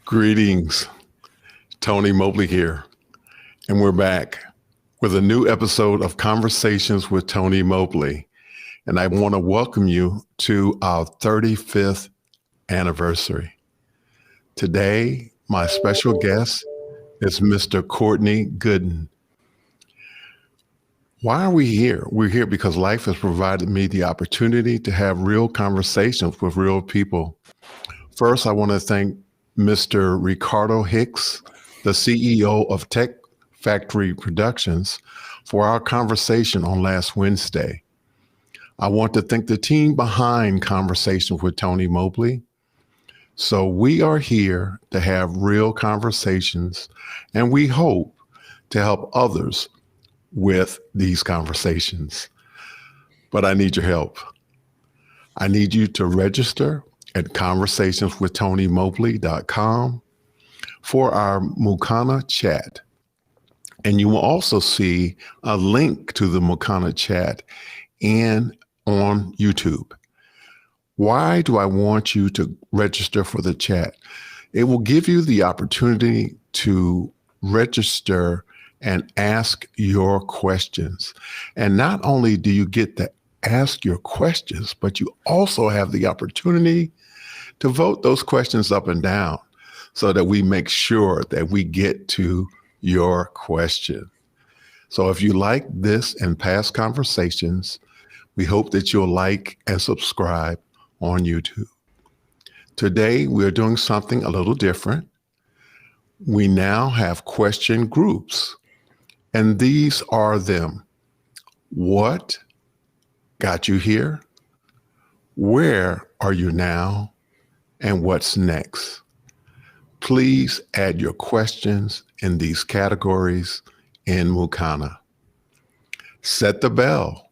Greetings, Tony Mobley here, and we're back with a new episode of Conversations with Tony Mobley. And I want to welcome you to our 35th anniversary. Today, my special guest is Mr. Courtney Goodin. Why are we here? We're here because life has provided me the opportunity to have real conversations with real people. First, I want to thank Mr. Ricardo Hicks, the CEO of Tech Factory Productions, for our conversation on last Wednesday. I want to thank the team behind Conversations with Tony Mobley. So we are here to have real conversations, and we hope to help others with these conversations. But I need your help. I need you to register at conversationswithtonymobley.com for our Mukana chat. And you will also see a link to the Mukana chat and on YouTube. Why do I want you to register for the chat? It will give you the opportunity to register and ask your questions. And not only do you get to ask your questions, but you also have the opportunity to vote those questions up and down so that we make sure that we get to your question. So if you like this and past conversations, we hope that you'll like and subscribe on YouTube. Today, we're doing something a little different. We now have question groups, and these are them. What got you here? Where are you now? And what's next? Please add your questions in these categories in Mukana. Set the bell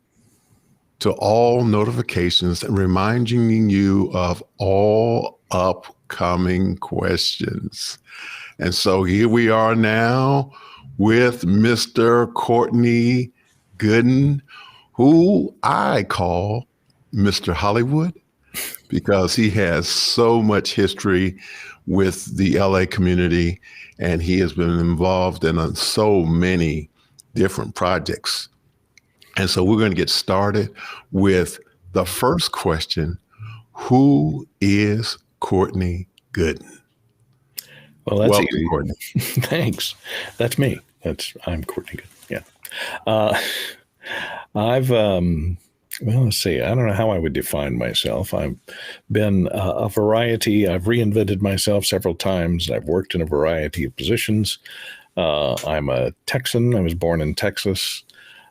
to all notifications and reminding you of all upcoming questions. And so here we are now with Mr. Courtney Goodin, who I call Mr. Hollywood, because he has so much history with the LA community, and he has been involved in so many different projects. And so we're going to get started with the first question. Who is Courtney Goodin? Well, that's Welcome, easy. Courtney. Thanks. That's me. I'm Courtney Goodin. Yeah. Well, let's see. I don't know how I would define myself. I've been a variety. I've reinvented myself several times. I've worked in a variety of positions. I'm a Texan. I was born in Texas,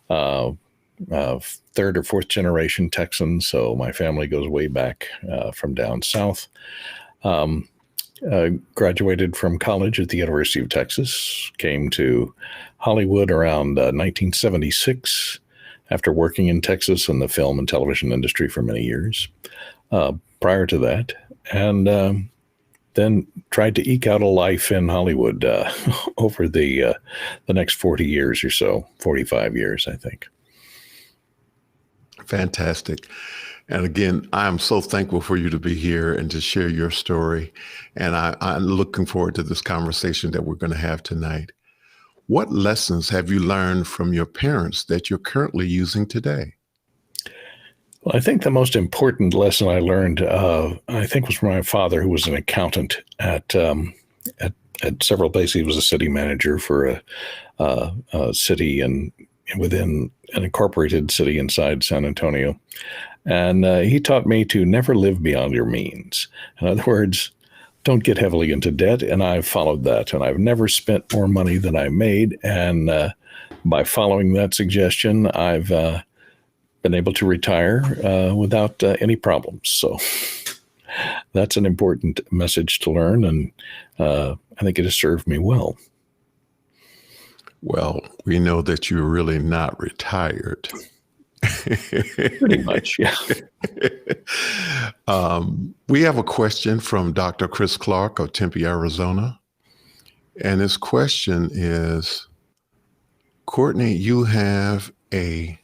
third or fourth generation Texan. So my family goes way back from down south. Graduated from college at the University of Texas, came to Hollywood around 1976 after working in Texas in the film and television industry for many years prior to that, and then tried to eke out a life in Hollywood over the next 40 years or so, 45 years, I think. Fantastic. And again, I'm so thankful for you to be here and to share your story. And I'm looking forward to this conversation that we're going to have tonight. What lessons have you learned from your parents that you're currently using today? Well, I think the most important lesson I learned, I think, was from my father, who was an accountant at several places. He was a city manager for a city and within an incorporated city inside San Antonio. And he taught me to never live beyond your means. In other words, don't get heavily into debt. And I've followed that. And I've never spent more money than I made. And by following that suggestion, I've been able to retire without any problems. So that's an important message to learn. And I think it has served me well. Well, we know that you're really not retired. Pretty much, yeah. We have a question from Dr. Chris Clark of Tempe, Arizona. And his question is, Courtney, you have a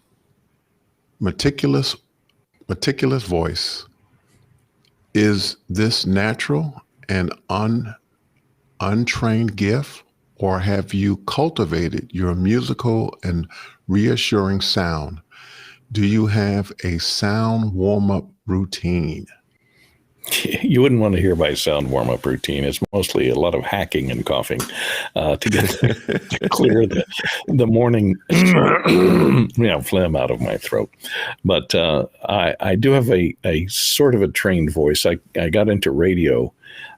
meticulous voice. Is this natural and untrained gift, or have you cultivated your musical and reassuring sound? Do you have a sound warm-up routine? You wouldn't want to hear my sound warm-up routine. It's mostly a lot of hacking and coughing to get to clear the morning phlegm out of my throat. But I do have a sort of a trained voice. I got into radio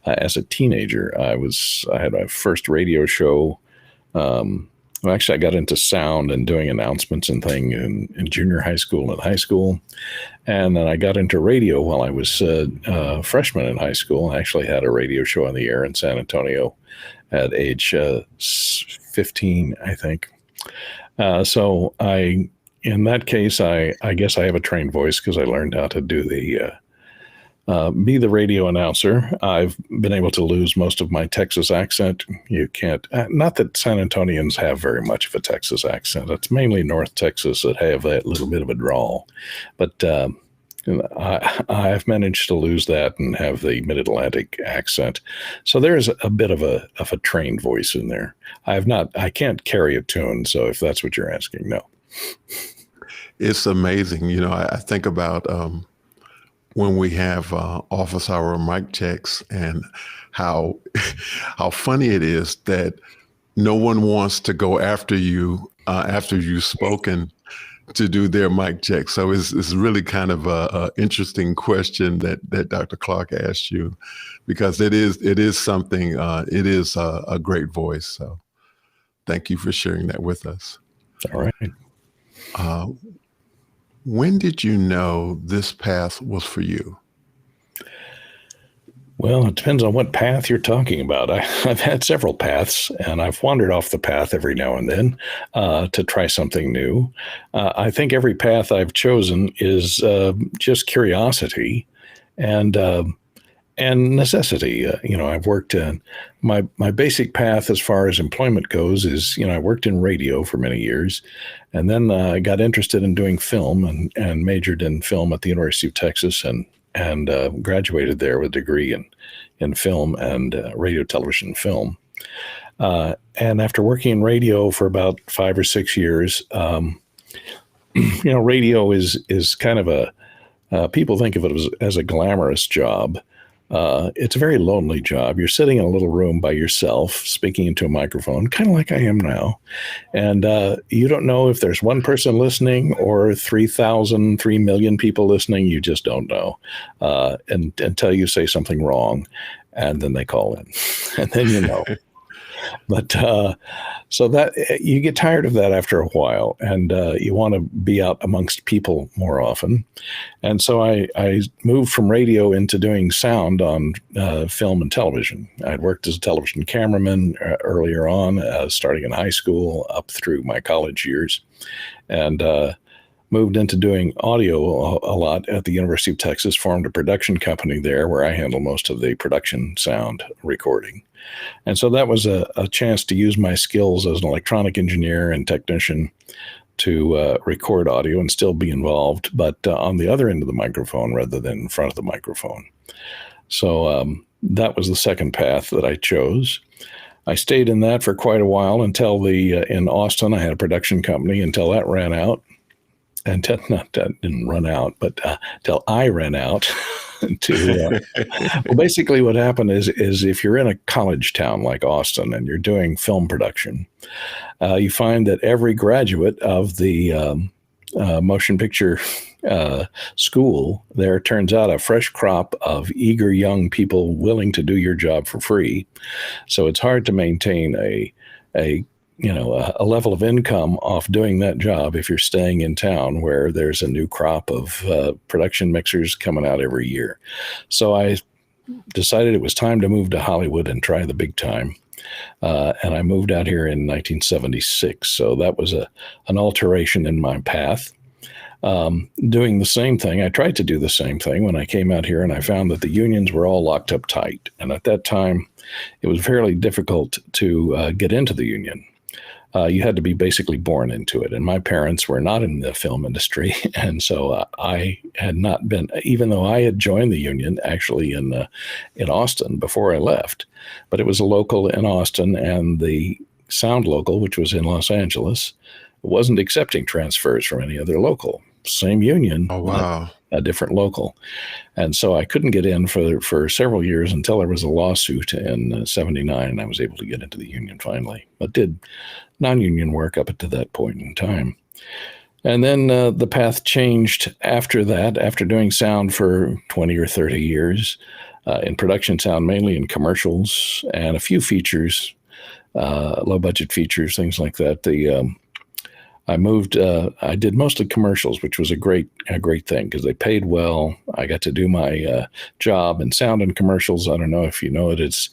as a teenager. I had my first radio show. Actually, I got into sound and doing announcements and things in junior high school and high school. And then I got into radio while I was a freshman in high school. I actually had a radio show on the air in San Antonio at age 15, I think. So in that case, I guess I have a trained voice because I learned how to do be the radio announcer. I've been able to lose most of my Texas accent. You can't, not that San Antonians have very much of a Texas accent. It's mainly North Texas that have that little bit of a drawl. But I've managed to lose that and have the Mid-Atlantic accent. So there's a bit of a trained voice in there. I can't carry a tune. So if that's what you're asking, no. It's amazing. I think about when we have office hour mic checks and how funny it is that no one wants to go after you after you've spoken to do their mic check. So it's really kind of a interesting question that Dr. Clark asked you, because it is something, it is a great voice. So thank you for sharing that with us. All right. When did you know this path was for you? Well, it depends on what path you're talking about. I've had several paths, and I've wandered off the path every now and then to try something new. I think every path I've chosen is just curiosity and necessity. I've worked my basic path as far as employment goes is, I worked in radio for many years, and then I got interested in doing film and majored in film at the University of Texas and graduated there with a degree in film and radio, television, film. And after working in radio for about 5 or 6 years, radio is kind of people think of it as a glamorous job. It's a very lonely job. You're sitting in a little room by yourself, speaking into a microphone, kind of like I am now. And you don't know if there's one person listening or 3 million people listening. You just don't know until you say something wrong. And then they call in. And then you know. But so that you get tired of that after a while, and you want to be out amongst people more often. And so I moved from radio into doing sound on film and television. I'd worked as a television cameraman earlier on, starting in high school up through my college years, and moved into doing audio a lot at the University of Texas, formed a production company there where I handle most of the production sound recording. And so that was a chance to use my skills as an electronic engineer and technician to record audio and still be involved, but on the other end of the microphone rather than in front of the microphone. So that was the second path that I chose. I stayed in that for quite a while until in Austin, I had a production company until that ran out. And that didn't run out, but till I ran out. Well, basically what happened is if you're in a college town like Austin and you're doing film production, you find that every graduate of the motion picture school there turns out a fresh crop of eager young people willing to do your job for free. So it's hard to maintain a level of income off doing that job if you're staying in town where there's a new crop of production mixers coming out every year. So I decided it was time to move to Hollywood and try the big time. And I moved out here in 1976. So that was an alteration in my path. Doing the same thing. I tried to do the same thing when I came out here, and I found that the unions were all locked up tight. And at that time, it was fairly difficult to get into the union. you had to be basically born into it. And my parents were not in the film industry. And so I had not been, even though I had joined the union actually in Austin before I left, but it was a local in Austin, and the sound local, which was in Los Angeles, wasn't accepting transfers from any other local. Same union, Oh, wow. but a different local. And so I couldn't get in for several years until there was a lawsuit in 79, and I was able to get into the union finally, but did non-union work up to that point in time. And then the path changed after that, after doing sound for 20 or 30 years, in production sound, mainly in commercials and a few features, low budget features, things like that. I moved, I did mostly commercials, which was a great thing because they paid well. I got to do my job, and sound in commercials, I don't know if you know it, it's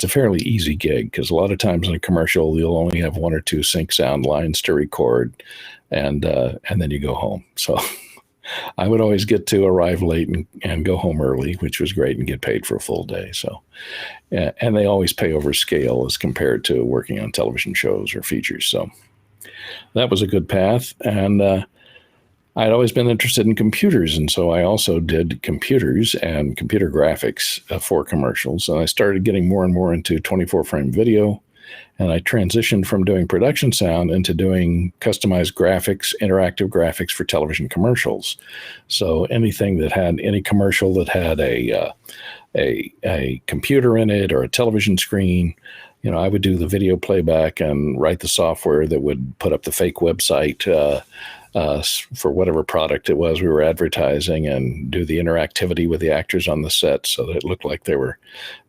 a fairly easy gig because a lot of times in a commercial, you'll only have one or two sync sound lines to record, and then you go home. So I would always get to arrive late and go home early, which was great, and get paid for a full day. So, and they always pay over scale as compared to working on television shows or features. So that was a good path. And I'd always been interested in computers. And so I also did computers and computer graphics for commercials. And I started getting more and more into 24-frame video. And I transitioned from doing production sound into doing customized graphics, interactive graphics for television commercials. So anything that had any commercial that had a computer in it or a television screen, I would do the video playback and write the software that would put up the fake website for whatever product it was we were advertising, and do the interactivity with the actors on the set so that it looked like they were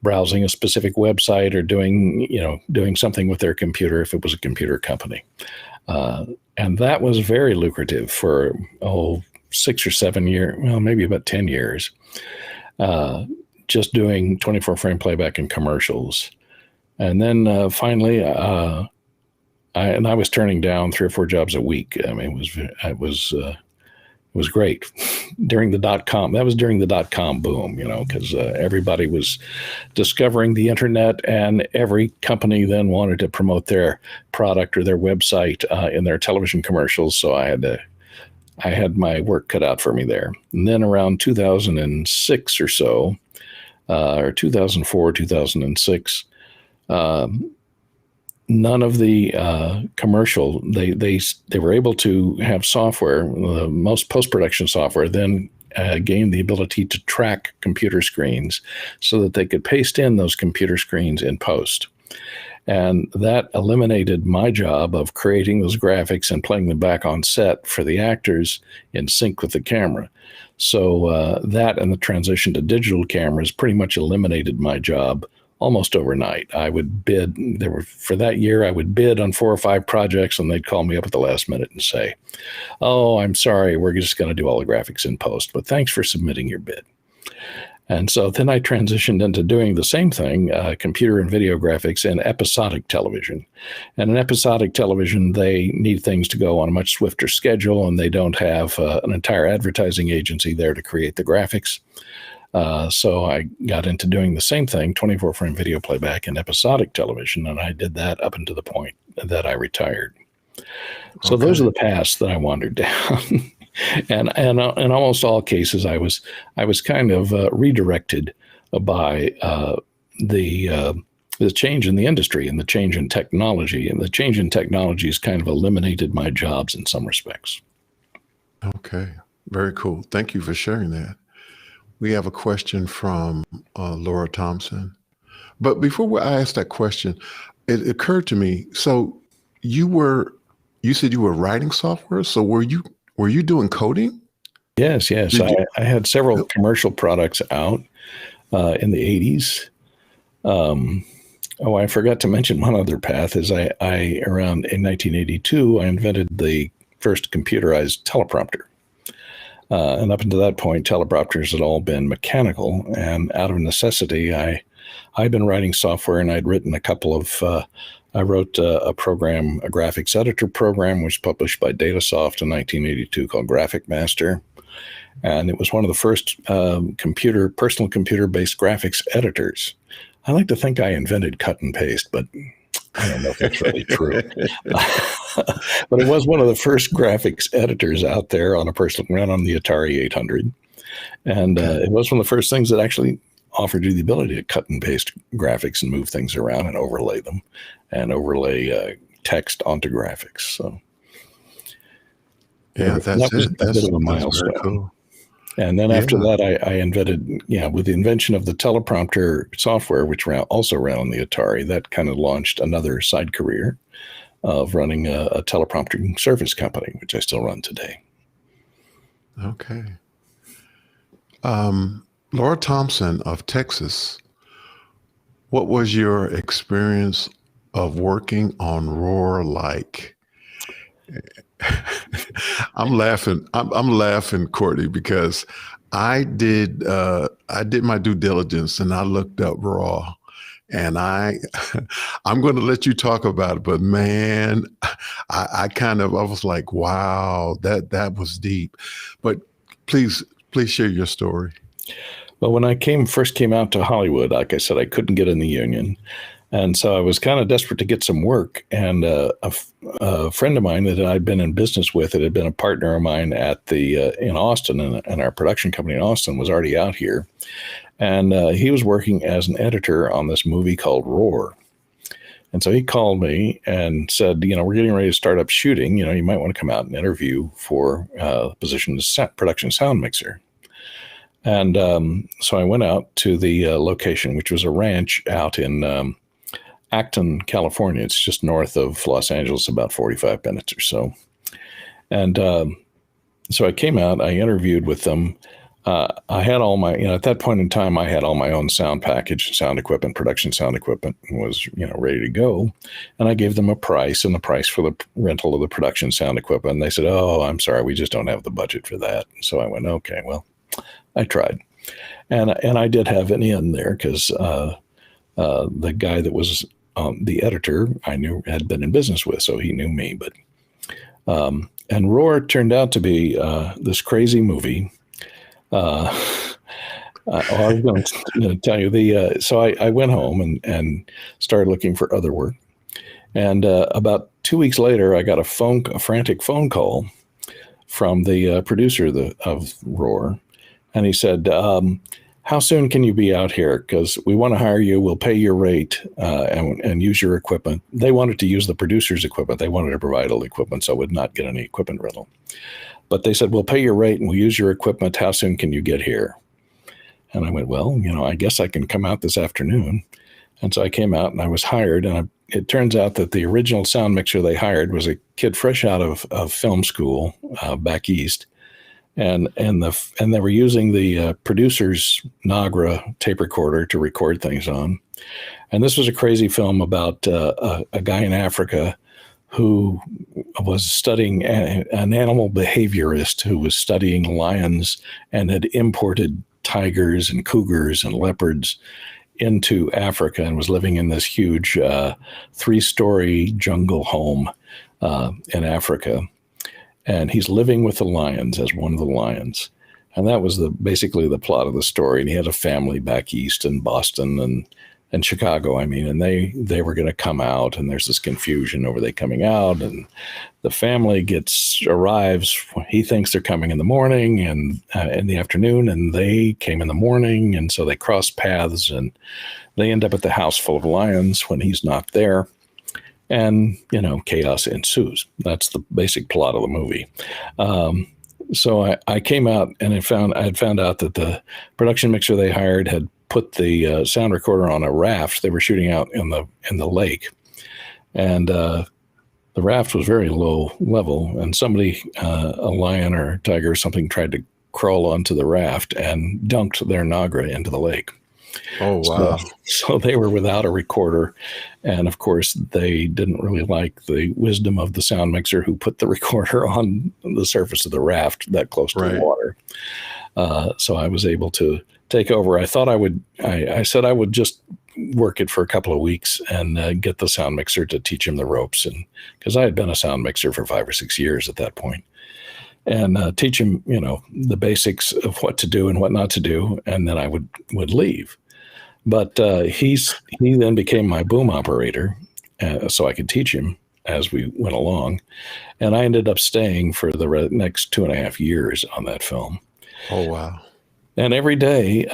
browsing a specific website or doing something with their computer if it was a computer company. And that was very lucrative for 6 or 7 years, well, maybe about 10 years, just doing 24-frame playback in commercials. And then finally, I was turning down 3 or 4 jobs a week. I mean, it was great during the .com. That was during the .com boom, because everybody was discovering the internet, and every company then wanted to promote their product or their website in their television commercials. So I had my work cut out for me there. And then around 2006 or so, or 2004, 2006. None of the commercial, they were able to have software, most post-production software, then gained the ability to track computer screens so that they could paste in those computer screens in post. And that eliminated my job of creating those graphics and playing them back on set for the actors in sync with the camera. So that and the transition to digital cameras pretty much eliminated my job almost overnight. I would bid, for that year, I would bid on 4 or 5 projects, and they'd call me up at the last minute and say, "Oh, I'm sorry, we're just going to do all the graphics in post, but thanks for submitting your bid." And so then I transitioned into doing the same thing, computer and video graphics in episodic television. And in episodic television, they need things to go on a much swifter schedule, and they don't have an entire advertising agency there to create the graphics. So I got into doing the same thing, 24-frame video playback in episodic television, and I did that up until the point that I retired. So those are the paths that I wandered down. And in almost all cases, I was kind of redirected by the change in the industry and the change in technology. And the change in technology has kind of eliminated my jobs in some respects. Okay, very cool. Thank you for sharing that. We have a question from Laura Thompson. But before I ask that question, it occurred to me, so you said you were writing software. So were you doing coding? Yes. I had several commercial products out in the 80s. I forgot to mention one other path is I around in 1982, I invented the first computerized teleprompter. And up until that point, teleprompters had all been mechanical, and out of necessity, I'd been writing software, and I'd written a couple of, I wrote a program, a graphics editor program, which was published by Datasoft in 1982 called Graphic Master. And it was one of the first personal computer-based graphics editors. I like to think I invented cut and paste, but I don't know if that's really true. But it was one of the first graphics editors out there on a person ran on the Atari 800. And it was one of the first things that actually offered you the ability to cut and paste graphics and move things around and overlay them and overlay text onto graphics. So yeah, that was a bit of a milestone. Cool. And then after that, I invented, with the invention of the teleprompter software, which also ran on the Atari, that kind of launched another side career of running a teleprompter service company, which I still run today. Okay. Laura Thompson of Texas, what was your experience of working on Roar like? I'm laughing, Courtney, because I did my due diligence and I looked up Raw, and I'm going to let you talk about it, but man, I was like, wow, that was deep. But please share your story. Well, when I first came out to Hollywood, like I said, I couldn't get in the union. And so I was kind of desperate to get some work. And a friend of mine that I'd been in business with, that had been a partner of mine in Austin, and our production company in Austin was already out here. And he was working as an editor on this movie called Roar. And so he called me and said, we're getting ready to start up shooting. You might want to come out and interview for the position of production sound mixer. And so I went out to the location, which was a ranch out in Acton, California. It's just north of Los Angeles, about 45 minutes or so. And so I came out, I interviewed with them. I had all my, at that point in time, I had all my own sound package, sound equipment, production sound equipment, was, ready to go. And I gave them a price, and the price for the rental of the production sound equipment. And they said, "Oh, I'm sorry, we just don't have the budget for that." So I went, okay, well, I tried. And I did have an in there because the guy that was the editor I knew had been in business with, so he knew me. But and Roar turned out to be this crazy movie. I was going to tell you so I went home and started looking for other work. And about 2 weeks later, I got a frantic phone call from the producer of Roar. And he said, "How soon can you be out here? Because we want to hire you. We'll pay your rate and use your equipment." They wanted to use the producer's equipment. They wanted to provide all the equipment, so I would not get any equipment rental. But they said, "We'll pay your rate and we'll use your equipment. How soon can you get here?" And I went, "Well, I guess I can come out this afternoon." And so I came out and I was hired. And it turns out that the original sound mixer they hired was a kid fresh out of film school back east. And they were using the producer's Nagra tape recorder to record things on. And this was a crazy film about a guy in Africa who was studying, an animal behaviorist who was studying lions and had imported tigers and cougars and leopards into Africa and was living in this huge 3-story jungle home in Africa. And he's living with the lions as one of the lions. And that was basically the plot of the story. And he had a family back east in Boston and Chicago, and they were going to come out, and there's this confusion over they coming out, and the family arrives. He thinks they're coming in the morning and in the afternoon, and they came in the morning. And so they cross paths, and they end up at the house full of lions when he's not there. And, chaos ensues. That's the basic plot of the movie. So I came out and I had found out that the production mixer they hired had put the sound recorder on a raft. They were shooting out in the lake. And the raft was very low level. And somebody, a lion or a tiger or something, tried to crawl onto the raft and dunked their Nagra into the lake. Oh, wow. So they were without a recorder. And of course, they didn't really like the wisdom of the sound mixer who put the recorder on the surface of the raft that close to the water. So I was able to take over. I thought I said I would just work it for a couple of weeks and get the sound mixer to teach him the ropes. And because I had been a sound mixer for 5 or 6 years at that point. And teach him, the basics of what to do and what not to do. And then I would leave. But he then became my boom operator. so I could teach him as we went along. And I ended up staying for the next 2.5 years on that film. Oh, wow. And every day,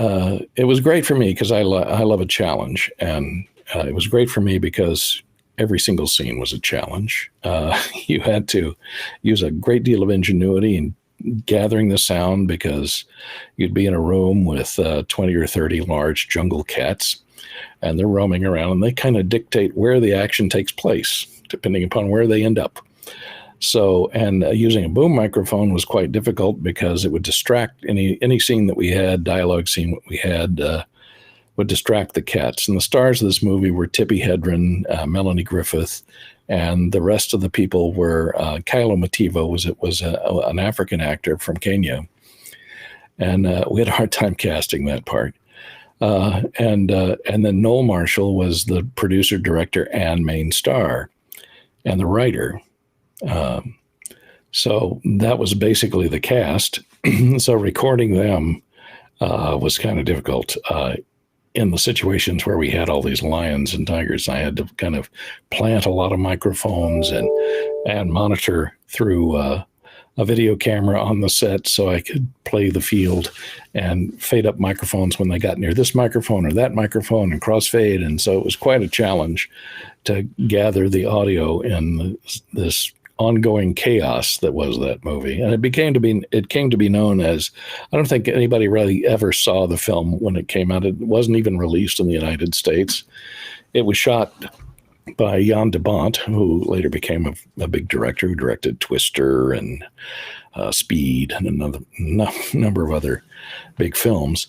it was great for me because I love a challenge. And it was great for me because every single scene was a challenge. You had to use a great deal of ingenuity in gathering the sound because you'd be in a room with 20 or 30 large jungle cats, and they're roaming around, and they kind of dictate where the action takes place, depending upon where they end up. So, and using a boom microphone was quite difficult because it would distract any scene that we had, dialogue scene that we had, would distract the cats. And the stars of this movie were Tippi Hedren, Melanie Griffith, and the rest of the people were Kylo Mativo was an African actor from Kenya, and we had a hard time casting that part. And then Noel Marshall was the producer, director, and main star, and the writer. So that was basically the cast. So recording them was kind of difficult in the situations where we had all these lions and tigers. I had to kind of plant a lot of microphones and monitor through a video camera on the set so I could play the field and fade up microphones when they got near this microphone or that microphone and crossfade. And so it was quite a challenge to gather the audio in this ongoing chaos that was that movie. And it came to be known as, I don't think anybody really ever saw the film when it came out. It wasn't even released in the United States. It was shot by Jan de Bont, who later became a big director who directed Twister and Speed and another number of other big films.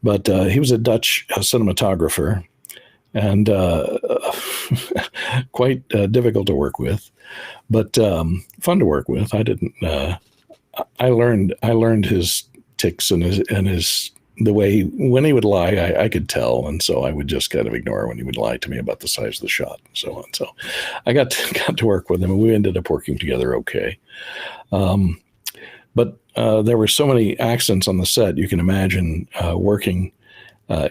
But he was a Dutch cinematographer and quite difficult to work with, but fun to work with. I learned his tics and the way when he would lie, I could tell, and so I would just kind of ignore when he would lie to me about the size of the shot and so on. So I got to work with him, and we ended up working together okay. But there were so many accidents on the set. You can imagine working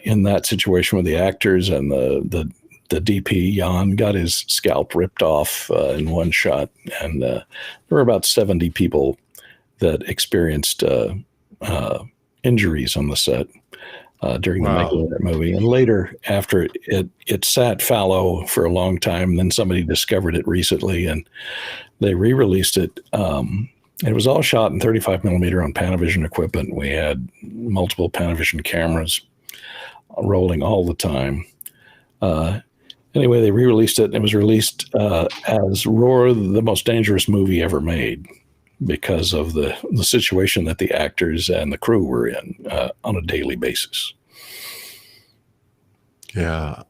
in that situation with the actors, and the DP, Jan, got his scalp ripped off in one shot. And there were about 70 people that experienced injuries on the set during the making of that movie. And later, after it sat fallow for a long time, and then somebody discovered it recently, and they re-released it. It was all shot in 35 millimeter on Panavision equipment. We had multiple Panavision cameras rolling all the time. Anyway, they re-released it, and it was released as Roar, the most dangerous movie ever made, because of the situation that the actors and the crew were in on a daily basis. Yeah,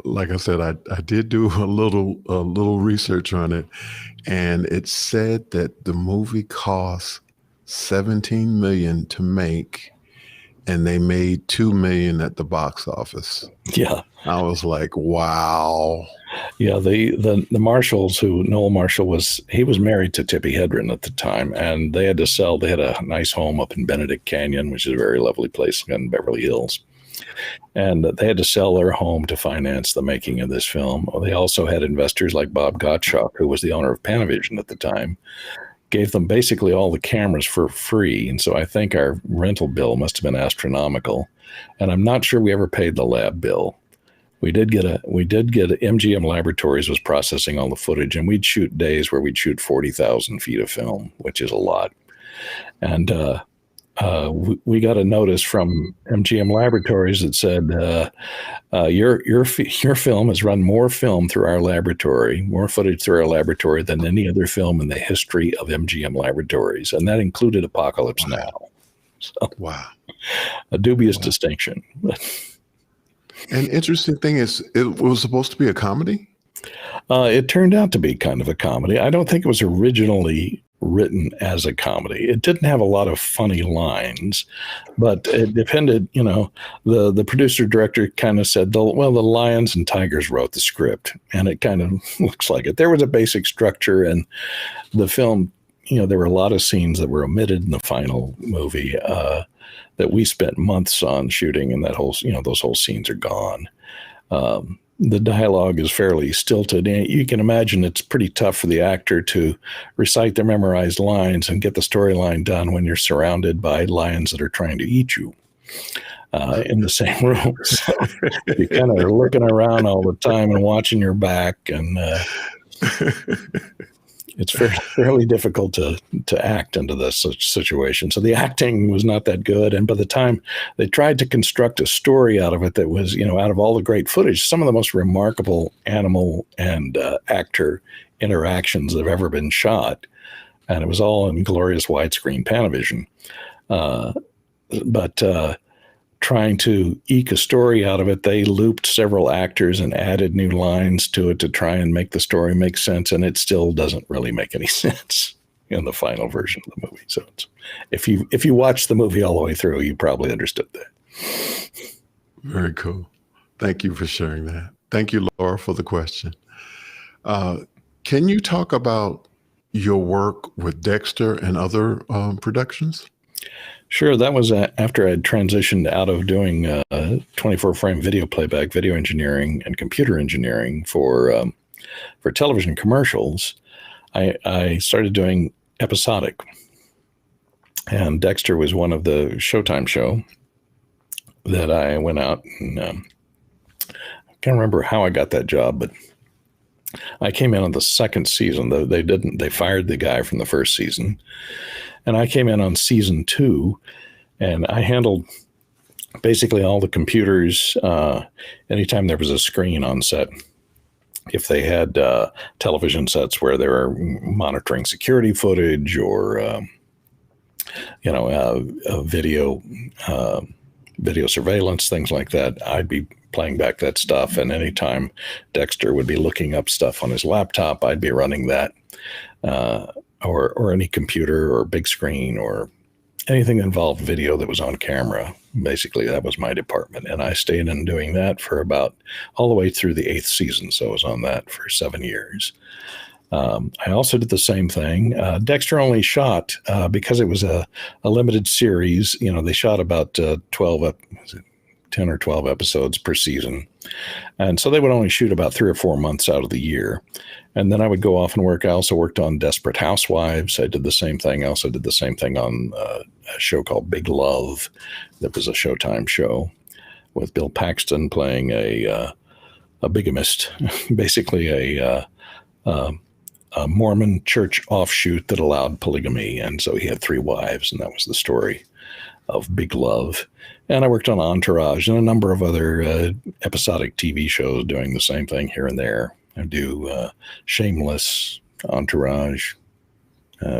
like I said, I did do a little research on it, and it said that the movie cost $17 million to make, and they made $2 million at the box office. Yeah, I was like, wow. Yeah, the Marshalls, who Noel Marshall was married to Tippi Hedren at the time, and they had to sell. They had a nice home up in Benedict Canyon, which is a very lovely place in Beverly Hills, and they had to sell their home to finance the making of this film. They also had investors like Bob Gottschalk, who was the owner of Panavision at the time, gave them basically all the cameras for free, and so I think our rental bill must have been astronomical, and I'm not sure we ever paid the lab bill. We did get MGM Laboratories was processing all the footage, and we'd shoot days where we'd shoot 40,000 feet of film, which is a lot. And we got a notice from MGM Laboratories that said, your film has run more film through our laboratory, more footage through our laboratory than any other film in the history of MGM Laboratories. And that included Apocalypse Now. So, wow. A dubious distinction. And interesting thing is, it was supposed to be a comedy? It turned out to be kind of a comedy. I don't think it was originally written as a comedy. It didn't have a lot of funny lines, but it depended, the producer director kind of said, the lions and tigers wrote the script, and it kind of looks like it. There was a basic structure, and the film, there were a lot of scenes that were omitted in the final movie that we spent months on shooting, and that whole, those whole scenes are gone. the dialogue is fairly stilted. You can imagine it's pretty tough for the actor to recite their memorized lines and get the storyline done when you're surrounded by lions that are trying to eat you in the same room. So you kind of are looking around all the time and watching your back, and it's fairly difficult to act into this situation. So the acting was not that good. And by the time they tried to construct a story out of it that was, out of all the great footage, some of the most remarkable animal and actor interactions that have ever been shot. And it was all in glorious widescreen Panavision. But trying to eke a story out of it, they looped several actors and added new lines to it to try and make the story make sense, and it still doesn't really make any sense in the final version of the movie. So if you watch the movie all the way through, you probably understood that. Very cool. Thank you for sharing that. Thank you, Laura, for the question. Can you talk about your work with Dexter and other productions? Sure. That was after I'd transitioned out of doing 24-frame video playback, video engineering, and computer engineering for television commercials. I started doing episodic, and Dexter was one of the Showtime show that I went out and I can't remember how I got that job, but I came in on the second season. They fired the guy from the first season. And I came in on season 2, and I handled basically all the computers anytime there was a screen on set. If they had television sets where they were monitoring security footage or, video surveillance, things like that, I'd be playing back that stuff. And anytime Dexter would be looking up stuff on his laptop, I'd be running that. Or any computer or big screen or anything that involved video that was on camera. Basically, that was my department. And I stayed in doing that for about all the way through the 8th season. So I was on that for 7 years. I also did the same thing. Dexter only shot, because it was a limited series, they shot about 10 or 12 episodes per season. And so they would only shoot about 3 or 4 months out of the year. And then I would go off and work. I also worked on Desperate Housewives. I did the same thing. I also did the same thing on a show called Big Love. That was a Showtime show with Bill Paxton playing a bigamist, basically a Mormon church offshoot that allowed polygamy. And so he had 3 wives, and that was the story of Big Love. And I worked on Entourage and a number of other episodic TV shows doing the same thing here and there. I do Shameless, Entourage,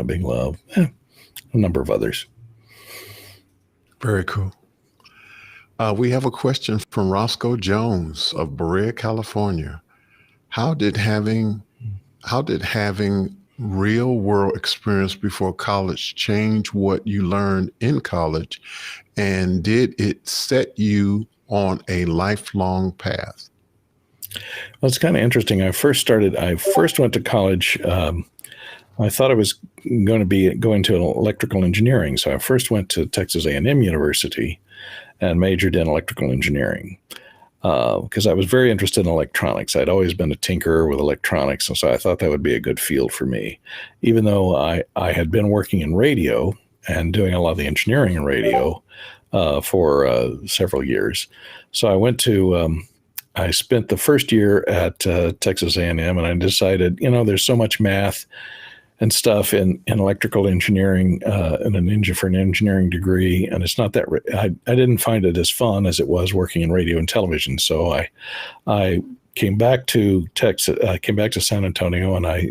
Big Love, a number of others. Very cool. We have a question from Roscoe Jones of Berea, California. How did having real world experience before college change what you learned in college? And did it set you on a lifelong path? Well, it's kind of interesting. I first went to college. I thought I was going to be going to electrical engineering. So I first went to Texas A&M University and majored in electrical engineering because I was very interested in electronics. I'd always been a tinkerer with electronics. And so I thought that would be a good field for me, even though I had been working in radio and doing a lot of the engineering in radio for several years. So I went to I spent the first year at Texas A&M, and I decided, there's so much math and stuff in electrical engineering and for an engineering degree, and it's not that I didn't find it as fun as it was working in radio and television. So I came back to Texas. I came back to San Antonio, and I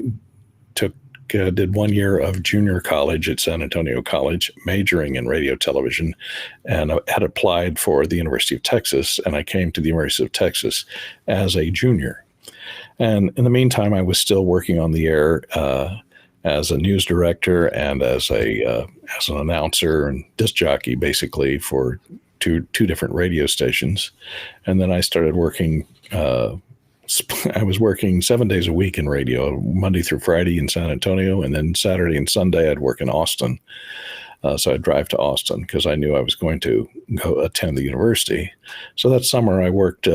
did 1 year of junior college at San Antonio College, majoring in radio television, and I had applied for the University of Texas, and I came to the University of Texas as a junior. And in the meantime, I was still working on the air as a news director and as an announcer and disc jockey, basically, for two different radio stations. And then I started working I was working 7 days a week in radio, Monday through Friday in San Antonio, and then Saturday and Sunday I'd work in Austin. So I'd drive to Austin because I knew I was going to go attend the university. So that summer I worked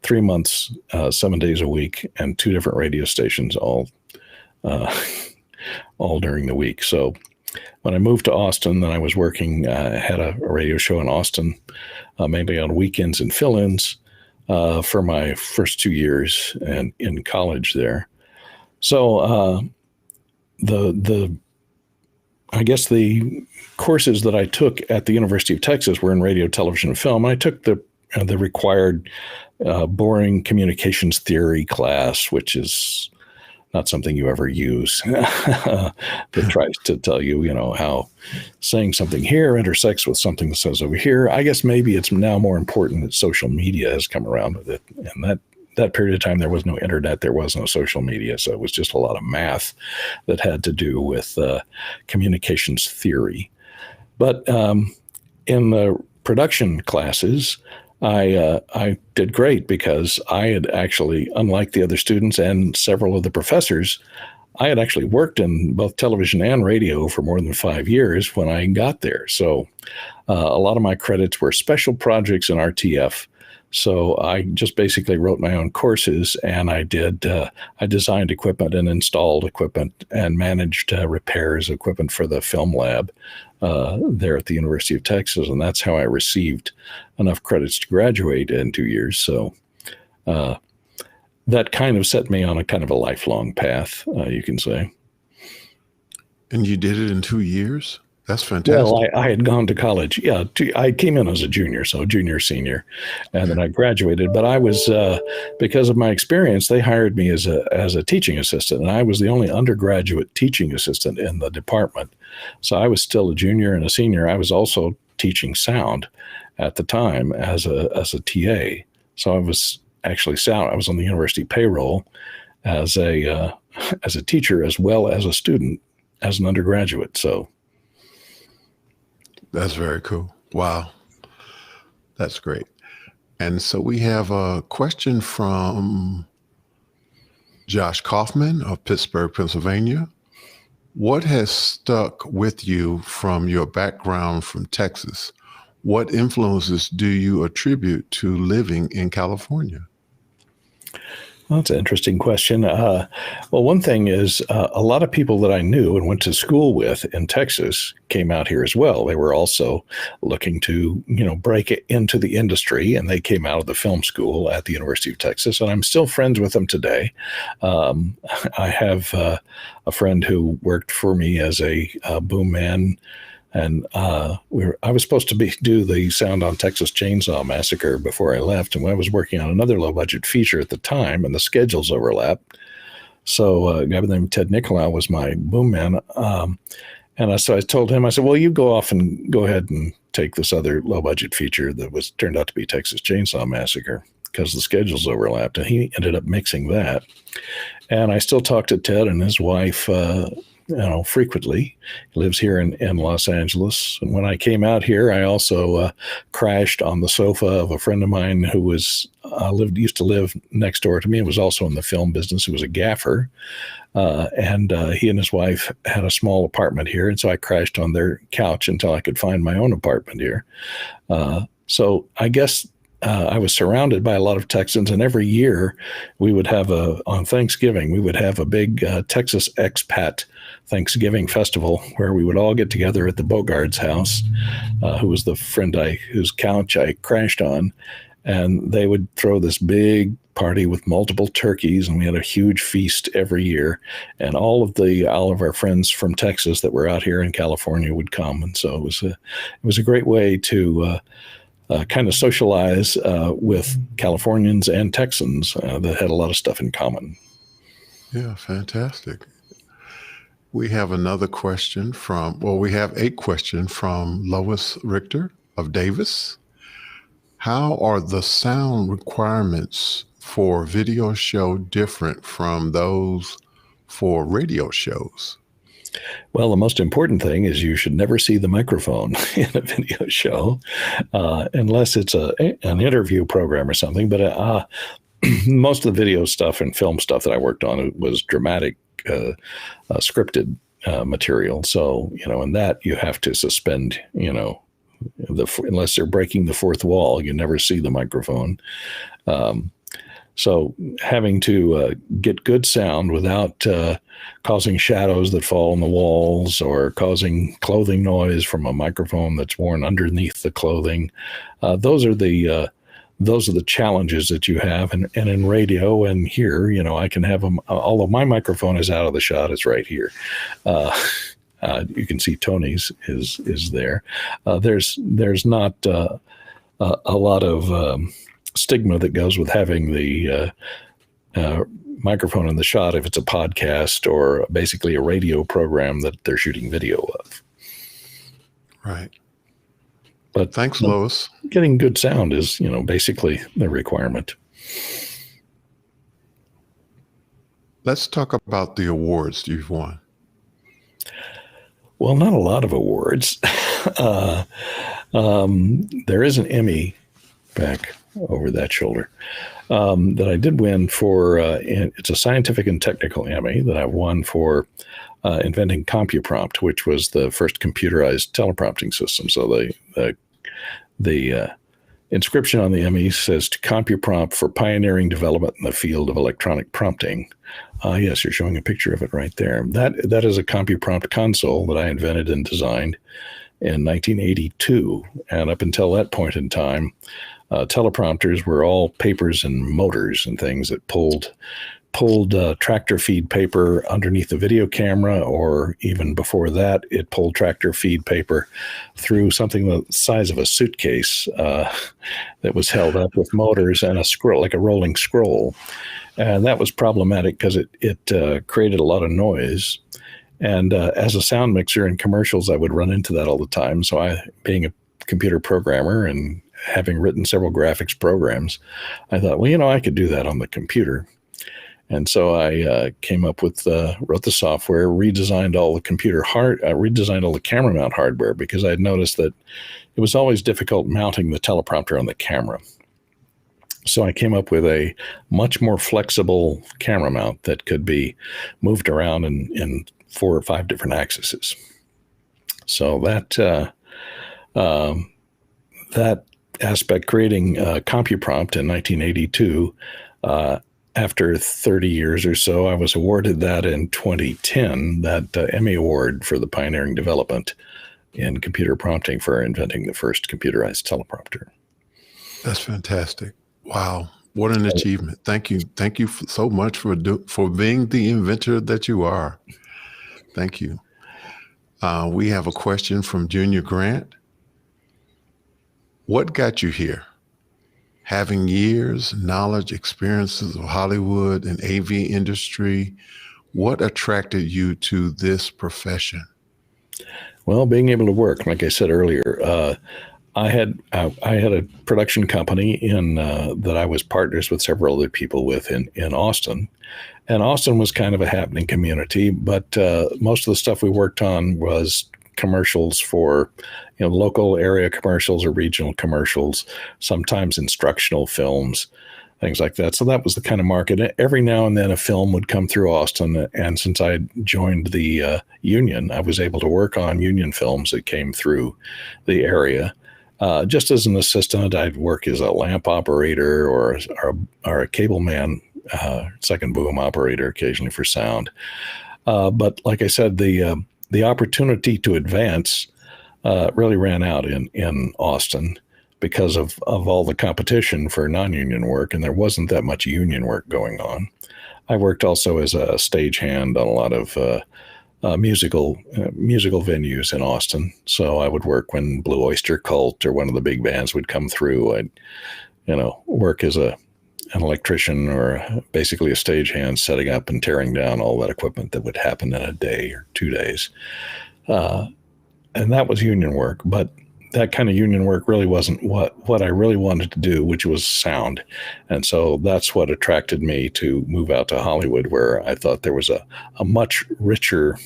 3 months, 7 days a week, and 2 different radio stations, uh, all during the week. So when I moved to Austin, then I was working, had a radio show in Austin, mainly on weekends and fill-ins for my first 2 years and in college there. So I guess the courses that I took at the University of Texas were in radio, television, and film. I took the required boring communications theory class, which is not something you ever use, that tries to tell you, how saying something here intersects with something that says over here. I guess maybe it's now more important that social media has come around with it. And that period of time, there was no internet, there was no social media. So it was just a lot of math that had to do with communications theory. But in the production classes, I did great because I had actually, unlike the other students and several of the professors, I had actually worked in both television and radio for more than 5 years when I got there. So a lot of my credits were special projects in RTF. So I just basically wrote my own courses, and I designed equipment and installed equipment and managed repairs equipment for the film lab there at the University of Texas. And that's how I received enough credits to graduate in 2 years. So that kind of set me on a kind of a lifelong path, you can say. And you did it in 2 years? That's fantastic. Well, I had gone to college. Yeah, I came in as a junior, so junior, senior, and then I graduated. But I was, because of my experience, they hired me as a teaching assistant, and I was the only undergraduate teaching assistant in the department. So I was still a junior and a senior. I was also teaching sound at the time as a TA. So I was actually sound. I was on the university payroll as a teacher as well as a student as an undergraduate. So. That's very cool. Wow. That's great. And so we have a question from Josh Kaufman of Pittsburgh, Pennsylvania. What has stuck with you from your background from Texas? What influences do you attribute to living in California? Well, that's an interesting question. Well, one thing is a lot of people that I knew and went to school with in Texas came out here as well. They were also looking to, break it into the industry, and they came out of the film school at the University of Texas, and I'm still friends with them today. I have a friend who worked for me as a boom man. And I was supposed to do the sound on Texas Chainsaw Massacre before I left. And I was working on another low budget feature at the time, and the schedules overlapped. So a guy by the name of Ted Nicolau was my boom man. So I told him, I said, well, you go off and go ahead and take this other low budget feature that turned out to be Texas Chainsaw Massacre, because the schedules overlapped. And he ended up mixing that. And I still talk to Ted and his wife frequently. He lives here in Los Angeles. And when I came out here, I also crashed on the sofa of a friend of mine who used to live next door to me. It was also in the film business. He was a gaffer. And he and his wife had a small apartment here. And so I crashed on their couch until I could find my own apartment here. So I guess I was surrounded by a lot of Texans, and every year we would have on Thanksgiving, we would have a big Texas expat Thanksgiving festival where we would all get together at the Bogart's house, who was the friend whose couch I crashed on, and they would throw this big party with multiple turkeys, and we had a huge feast every year, and all of our friends from Texas that were out here in California would come, and so it was a great way to kind of socialize with Californians and Texans that had a lot of stuff in common. Yeah, fantastic. We have another question we have a question from Lois Richter of Davis. How are the sound requirements for video show different from those for radio shows? Well, the most important thing is you should never see the microphone in a video show unless it's an interview program or something. But most of the video stuff and film stuff that I worked on was dramatic, scripted material. So, in that you have to suspend, unless they're breaking the fourth wall, you never see the microphone. So having to get good sound without causing shadows that fall on the walls or causing clothing noise from a microphone that's worn underneath the clothing, those are the challenges that you have. And in radio and here, I can have them, although my microphone is out of the shot, it's right here. You can see Tony's is there. There's not a lot of stigma that goes with having the microphone in the shot if it's a podcast or basically a radio program that they're shooting video of. Right. But thanks, Lois. Getting good sound is, basically the requirement. Let's talk about the awards you've won. Well, not a lot of awards. There is an Emmy back over that shoulder that I did win for. It's a scientific and technical Emmy that I won for inventing CompuPrompt, which was the first computerized teleprompting system. So the inscription on the Emmy says to CompuPrompt for pioneering development in the field of electronic prompting. Yes, you're showing a picture of it right there. That is a CompuPrompt console that I invented and designed in 1982. And up until that point in time, teleprompters were all papers and motors and things that pulled tractor feed paper underneath the video camera, or even before that, it pulled tractor feed paper through something the size of a suitcase that was held up with motors and a scroll, like a rolling scroll. And that was problematic because it created a lot of noise. And as a sound mixer in commercials, I would run into that all the time. So being a computer programmer and having written several graphics programs, I thought, well, I could do that on the computer. And so I came up with, wrote the software, redesigned all the redesigned all the camera mount hardware, because I had noticed that it was always difficult mounting the teleprompter on the camera. So I came up with a much more flexible camera mount that could be moved around in 4 or 5 different axes. So that aspect, creating CompuPrompt in 1982, after 30 years or so, I was awarded that in 2010, that Emmy Award for the pioneering development in computer prompting for inventing the first computerized teleprompter. That's fantastic. Wow. What an achievement. Thank you. Thank you so much for being the inventor that you are. Thank you. We have a question from Junior Grant. What got you here? Having years, knowledge, experiences of Hollywood and AV industry, what attracted you to this profession? Well, being able to work, like I said earlier, I had a production company that I was partners with several other people with in Austin. And Austin was kind of a happening community, but most of the stuff we worked on was commercials for local area commercials or regional commercials, sometimes instructional films, things like that. So that was the kind of market. Every now and then a film would come through Austin, and since I joined the union, I was able to work on union films that came through the area. Just as an assistant, I'd work as a lamp operator or a cable man, second boom operator occasionally for sound. But like I said, the opportunity to advance really ran out in Austin because of all the competition for non-union work, and there wasn't that much union work going on. I worked also as a stagehand on a lot of musical venues in Austin. So I would work when Blue Oyster Cult or one of the big bands would come through. I'd work as an electrician or basically a stagehand, setting up and tearing down all that equipment that would happen in a day or 2 days. And that was union work, but that kind of union work really wasn't what I really wanted to do, which was sound. And so that's what attracted me to move out to Hollywood, where I thought there was a much richer,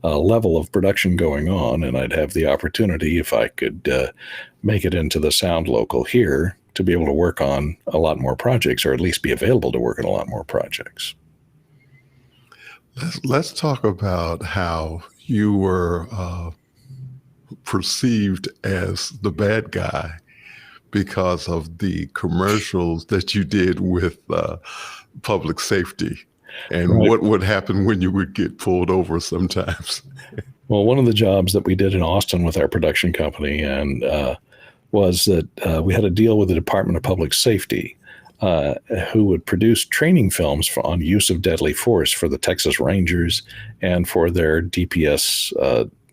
level of production going on. And I'd have the opportunity, if I could make it into the sound local here, to be able to work on a lot more projects, or at least be available to work on a lot more projects. Let's talk about how you were perceived as the bad guy because of the commercials that you did with public safety and Right. what would happen when you would get pulled over sometimes. Well, one of the jobs that we did in Austin with our production company and was that we had a deal with the Department of Public Safety, who would produce training films on use of deadly force for the Texas Rangers and for their DPS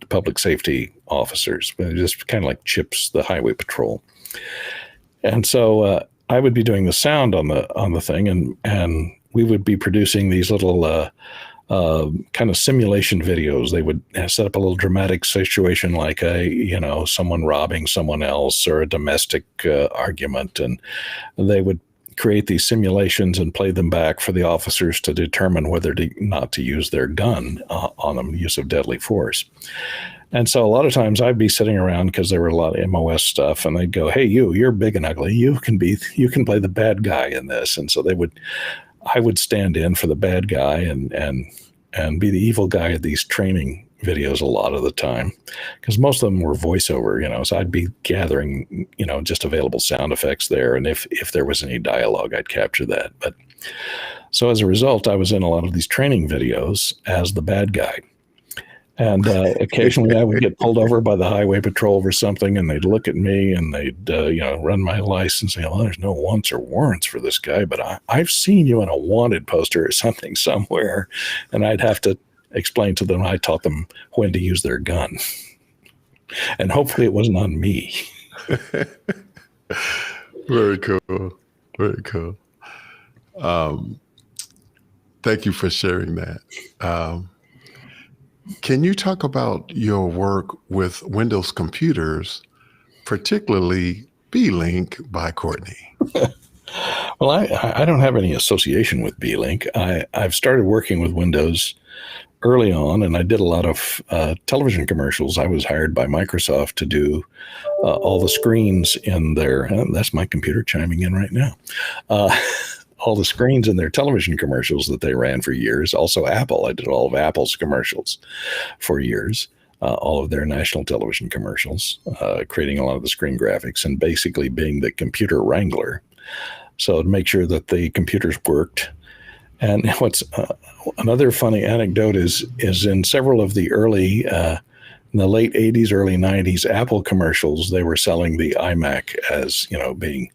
public safety officers, just kind of like CHIPS, the Highway Patrol. And so I would be doing the sound on the thing, and we would be producing these little kind of simulation videos. They would set up a little dramatic situation like someone robbing someone else or a domestic argument, and they would create these simulations and play them back for the officers to determine whether not to use their gun on them, use of deadly force. And so a lot of times I'd be sitting around because there were a lot of MOS stuff, and they'd go, "Hey, you're big and ugly. You can play the bad guy in this." And so I would stand in for the bad guy and be the evil guy at these training videos a lot of the time, because most of them were voiceover, so I'd be gathering, just available sound effects there. And if there was any dialogue, I'd capture that. But so as a result, I was in a lot of these training videos as the bad guy. And occasionally I would get pulled over by the highway patrol for something, and they'd look at me and they'd, run my license and say, "Well, there's no wants or warrants for this guy, but I've seen you on a wanted poster or something somewhere." And I'd have to explain to them, I taught them when to use their gun. And hopefully it wasn't on me. Very cool. Very cool. Thank you for sharing that. Can you talk about your work with Windows computers, particularly B-Link by Courtney? Well, I don't have any association with B-Link. I've started working with Windows early on, and I did a lot of television commercials. I was hired by Microsoft to do all the screens in their, that's my computer chiming in right now, all the screens in their television commercials that they ran for years. Also Apple, I did all of Apple's commercials for years, all of their national television commercials, creating a lot of the screen graphics and basically being the computer wrangler. So to make sure that the computers worked. And what's another funny anecdote is in several of the early, in the late 80s, early 90s Apple commercials, they were selling the iMac as, being,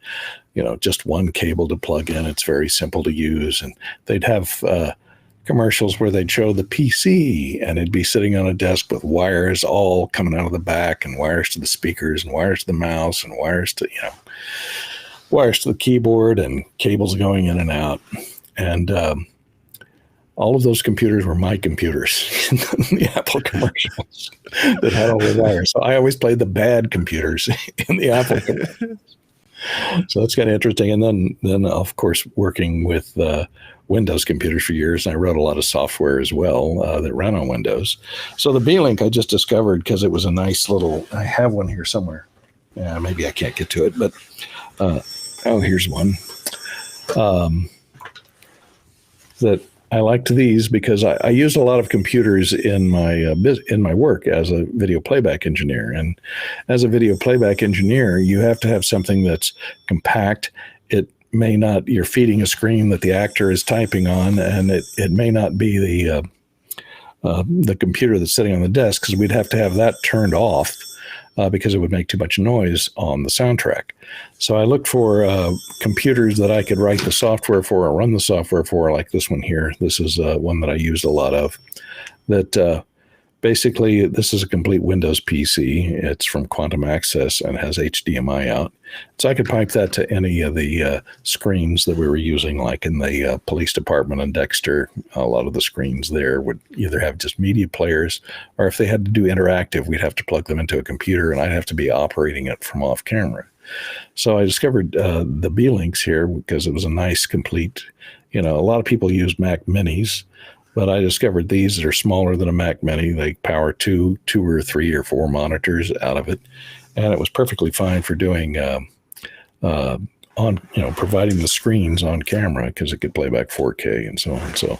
just one cable to plug in. It's very simple to use. And they'd have commercials where they'd show the PC and it'd be sitting on a desk with wires all coming out of the back and wires to the speakers and wires to the mouse and wires to the keyboard and cables going in and out. And all of those computers were my computers in the Apple commercials that had all the wires. So I always played the bad computers in the Apple commercials. So that's kind of interesting. And then of course, working with Windows computers for years, and I wrote a lot of software as well that ran on Windows. So the B-Link I just discovered because it was a nice little, I have one here somewhere. Yeah, maybe I can't get to it, but here's one. That I liked these because I used a lot of computers in my work as a video playback engineer. And as a video playback engineer, you have to have something that's compact. It may not, you're feeding a screen that the actor is typing on, and it may not be the computer that's sitting on the desk, because we'd have to have that turned off because it would make too much noise on the soundtrack. So I looked for computers that I could write the software for or run the software for, like this one here. This is one that I used a lot of. That basically, this is a complete Windows PC. It's from Quantum Access and has HDMI out. So I could pipe that to any of the screens that we were using, like in the police department and Dexter. A lot of the screens there would either have just media players, or if they had to do interactive, we'd have to plug them into a computer and I'd have to be operating it from off camera. So I discovered the B-Links here because it was a nice, complete, a lot of people use Mac Minis, but I discovered these that are smaller than a Mac Mini. They power two or three or four monitors out of it. And it was perfectly fine for doing providing the screens on camera, because it could play back 4K and so on. So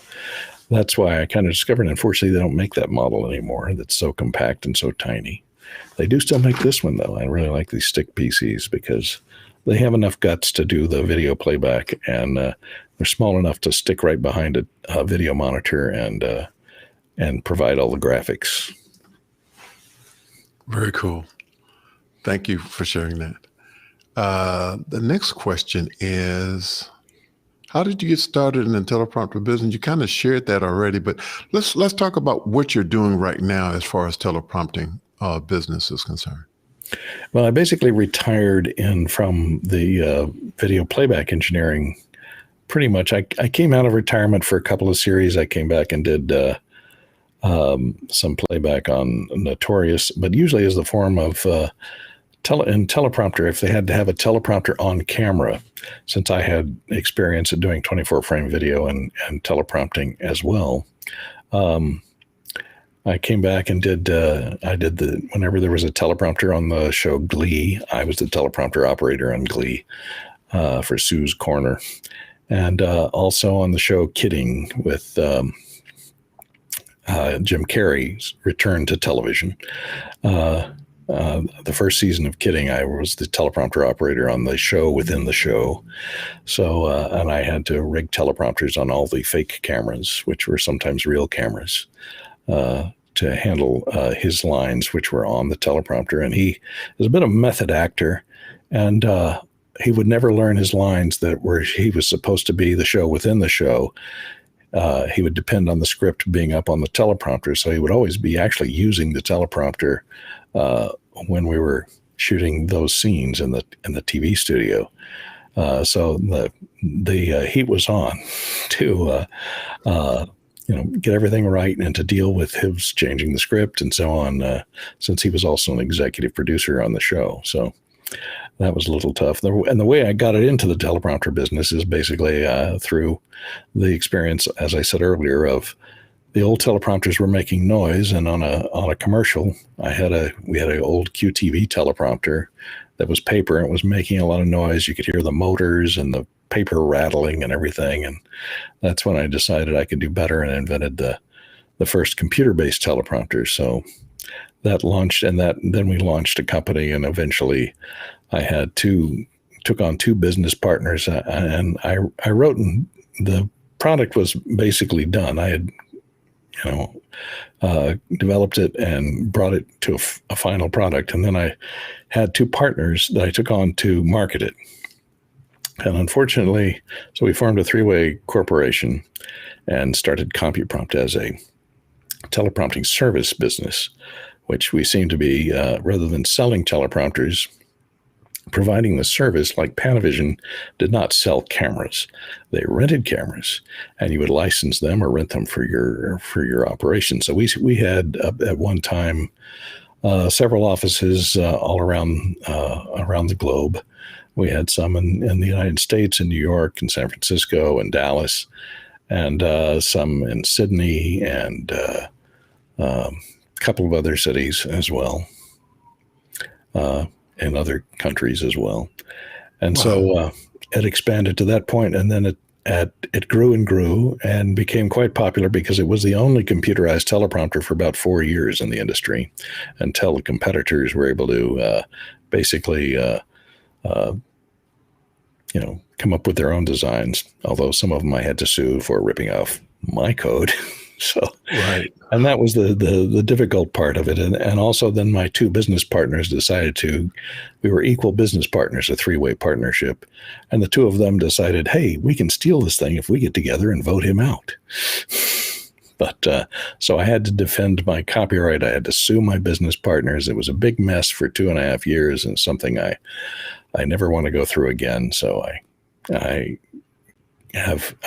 that's why I kind of discovered, unfortunately, they don't make that model anymore. That's so compact and so tiny. They do still make this one, though. I really like these stick PCs because they have enough guts to do the video playback, and they're small enough to stick right behind a video monitor and provide all the graphics. Very cool. Thank you for sharing that. The next question is, how did you get started in the teleprompter business? You kind of shared that already, but let's talk about what you're doing right now as far as teleprompting business is concerned. Well, I basically retired from the video playback engineering. Pretty much, I came out of retirement for a couple of series. I came back and did some playback on Notorious, but usually as the form of in teleprompter, if they had to have a teleprompter on camera, since I had experience at doing 24-frame video and teleprompting as well, I came back and whenever there was a teleprompter on the show Glee, I was the teleprompter operator on Glee for Sue's Corner. And also on the show Kidding with Jim Carrey's return to television. The first season of Kidding, I was the teleprompter operator on the show within the show. So, and I had to rig teleprompters on all the fake cameras, which were sometimes real cameras, to handle his lines, which were on the teleprompter. And he is a bit of a method actor, and he would never learn his lines he was supposed to be the show within the show. He would depend on the script being up on the teleprompter. So he would always be actually using the teleprompter when we were shooting those scenes in the TV studio. So the heat was on to get everything right and to deal with him changing the script and so on, since he was also an executive producer on the show. So that was a little tough. And the way I got it into the teleprompter business is basically through the experience, as I said earlier, of the old teleprompters were making noise. And on a commercial, we had an old QTV teleprompter that was paper, and it was making a lot of noise. You could hear the motors and the paper rattling and everything. And that's when I decided I could do better and invented the first computer-based teleprompter. So that launched, and then we launched a company, and eventually I took on two business partners, and I wrote, and the product was basically done. I had, developed it and brought it to a final product. And then I had two partners that I took on to market it. And unfortunately, so we formed a three-way corporation and started CompuPrompt as a teleprompting service business, which we seem to be, rather than selling teleprompters, providing the service. Like Panavision did not sell cameras. They rented cameras, and you would license them or rent them for your operation. So we had at one time several offices all around the globe. We had some in the United States, in New York and San Francisco and Dallas, and some in Sydney and a couple of other cities as well, in other countries as well. And wow. So it expanded to that point, and then it grew and grew and became quite popular because it was the only computerized teleprompter for about 4 years in the industry, until the competitors were able to basically come up with their own designs, although some of them I had to sue for ripping off my code. So, right. And that was the difficult part of it. And also then my two business partners decided we were equal business partners, a three-way partnership. And the two of them decided, hey, we can steal this thing if we get together and vote him out. But so I had to defend my copyright. I had to sue my business partners. It was a big mess for 2.5 years, and something I never want to go through again. So I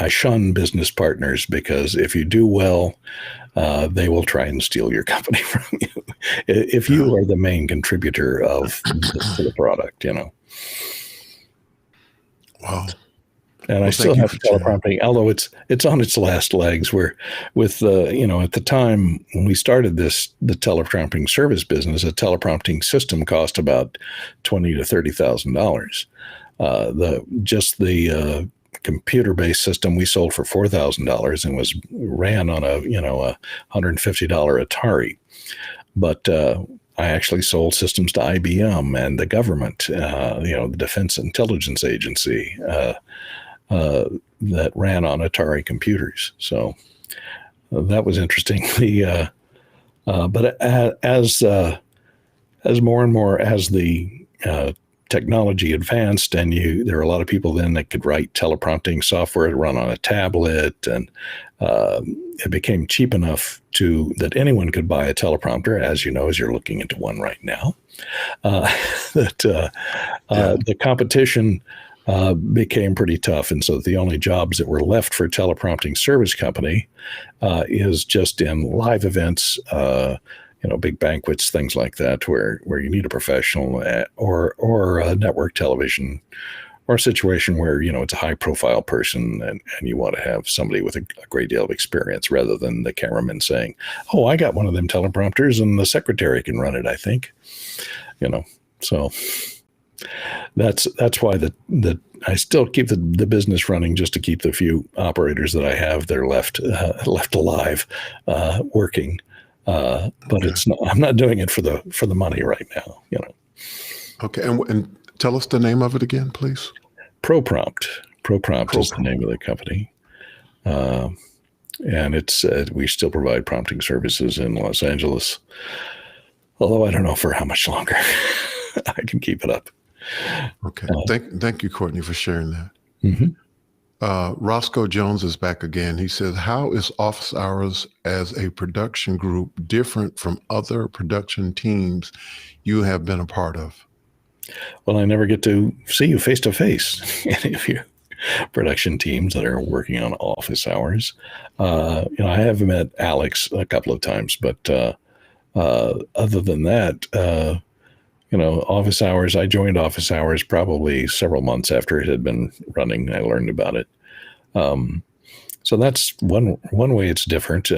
shun business partners, because if you do well, they will try and steal your company from you if you are the main contributor to the product, Wow. And I still have teleprompting, although it's on its last legs. Where with at the time when we started the teleprompting service business, a teleprompting system cost about $20,000 to $30,000. The computer-based system we sold for $4,000 and ran on a $150 Atari. But I actually sold systems to IBM and the government, the Defense Intelligence Agency that ran on Atari computers. So that was interesting. But as more and more as the technology advanced, and there were a lot of people then that could write teleprompting software to run on a tablet, and it became cheap enough that anyone could buy a teleprompter, as you know, as you're looking into one right now. The competition became pretty tough, and so the only jobs that were left for teleprompting service company is just in live events, big banquets, things like that, where you need a professional or a network television, or a situation where, it's a high profile person and you want to have somebody with a great deal of experience, rather than the cameraman saying, "Oh, I got one of them teleprompters and the secretary can run it, I think." So that's why I still keep the business running, just to keep the few operators that I have that are left alive, working. But I'm not doing it for the money right now, Okay. And tell us the name of it again, please. ProPrompt is the name of the company. And it's, we still provide prompting services in Los Angeles, although I don't know for how much longer I can keep it up. Okay. Thank you, Courtney, for sharing that. Mm-hmm. Roscoe Jones is back again. He says, how is Office Hours as a production group different from other production teams you have been a part of? Well, I never get to see you face to face, any of you production teams that are working on Office Hours. I have met Alex a couple of times, but other than that, Office Hours, I joined Office Hours probably several months after it had been running. I learned about it. So that's one way it's different.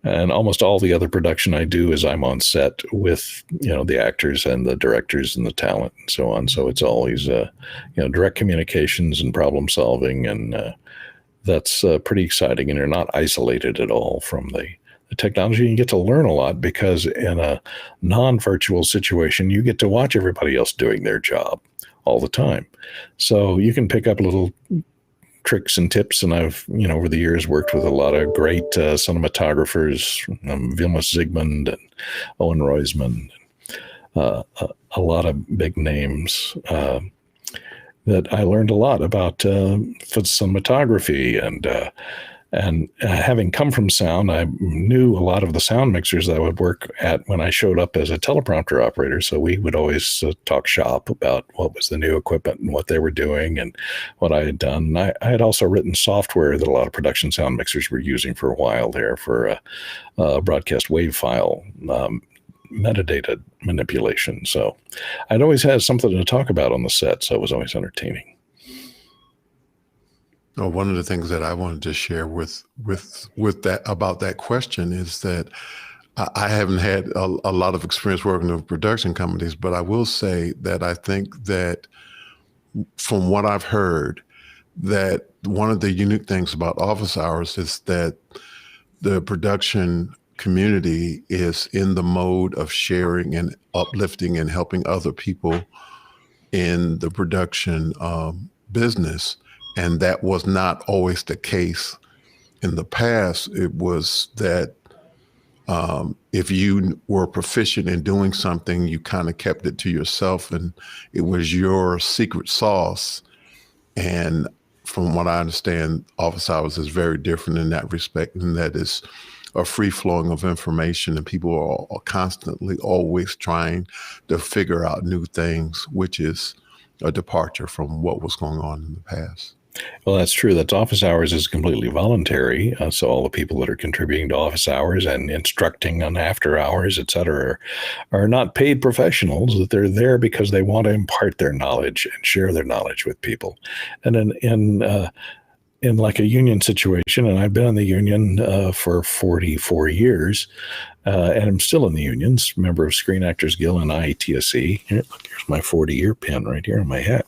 And almost all the other production I do is I'm on set with, the actors and the directors and the talent and so on. So it's always, direct communications and problem solving. And that's pretty exciting. And you're not isolated at all from the technology. You get to learn a lot, because in a non-virtual situation, you get to watch everybody else doing their job all the time. So you can pick up little tricks and tips. And I've, over the years worked with a lot of great cinematographers, Vilma Zsigmond and Owen Roisman, a lot of big names that I learned a lot about cinematography. And having come from sound, I knew a lot of the sound mixers that I would work at when I showed up as a teleprompter operator. So we would always talk shop about what was the new equipment and what they were doing and what I had done. And I had also written software that a lot of production sound mixers were using for a while there for broadcast wave file metadata manipulation. So I'd always had something to talk about on the set. So it was always entertaining. Oh, one of the things that I wanted to share with that about that question is that I haven't had a lot of experience working with production companies, but I will say that I think that from what I've heard, that one of the unique things about Office Hours is that the production community is in the mode of sharing and uplifting and helping other people in the production business. And that was not always the case in the past. It was that if you were proficient in doing something, you kind of kept it to yourself, and it was your secret sauce. And from what I understand, Office Hours is very different in that respect, and that is a free flowing of information, and people are constantly always trying to figure out new things, which is a departure from what was going on in the past. Well, that's true. That Office Hours is completely voluntary. So all the people that are contributing to Office Hours and instructing on after hours, et cetera, are not paid professionals. That they're there because they want to impart their knowledge and share their knowledge with people. And in like a union situation, and I've been in the union for 44 years, and I'm still in the unions, member of Screen Actors Guild and IATSE. Here's my 40-year pin right here on my hat.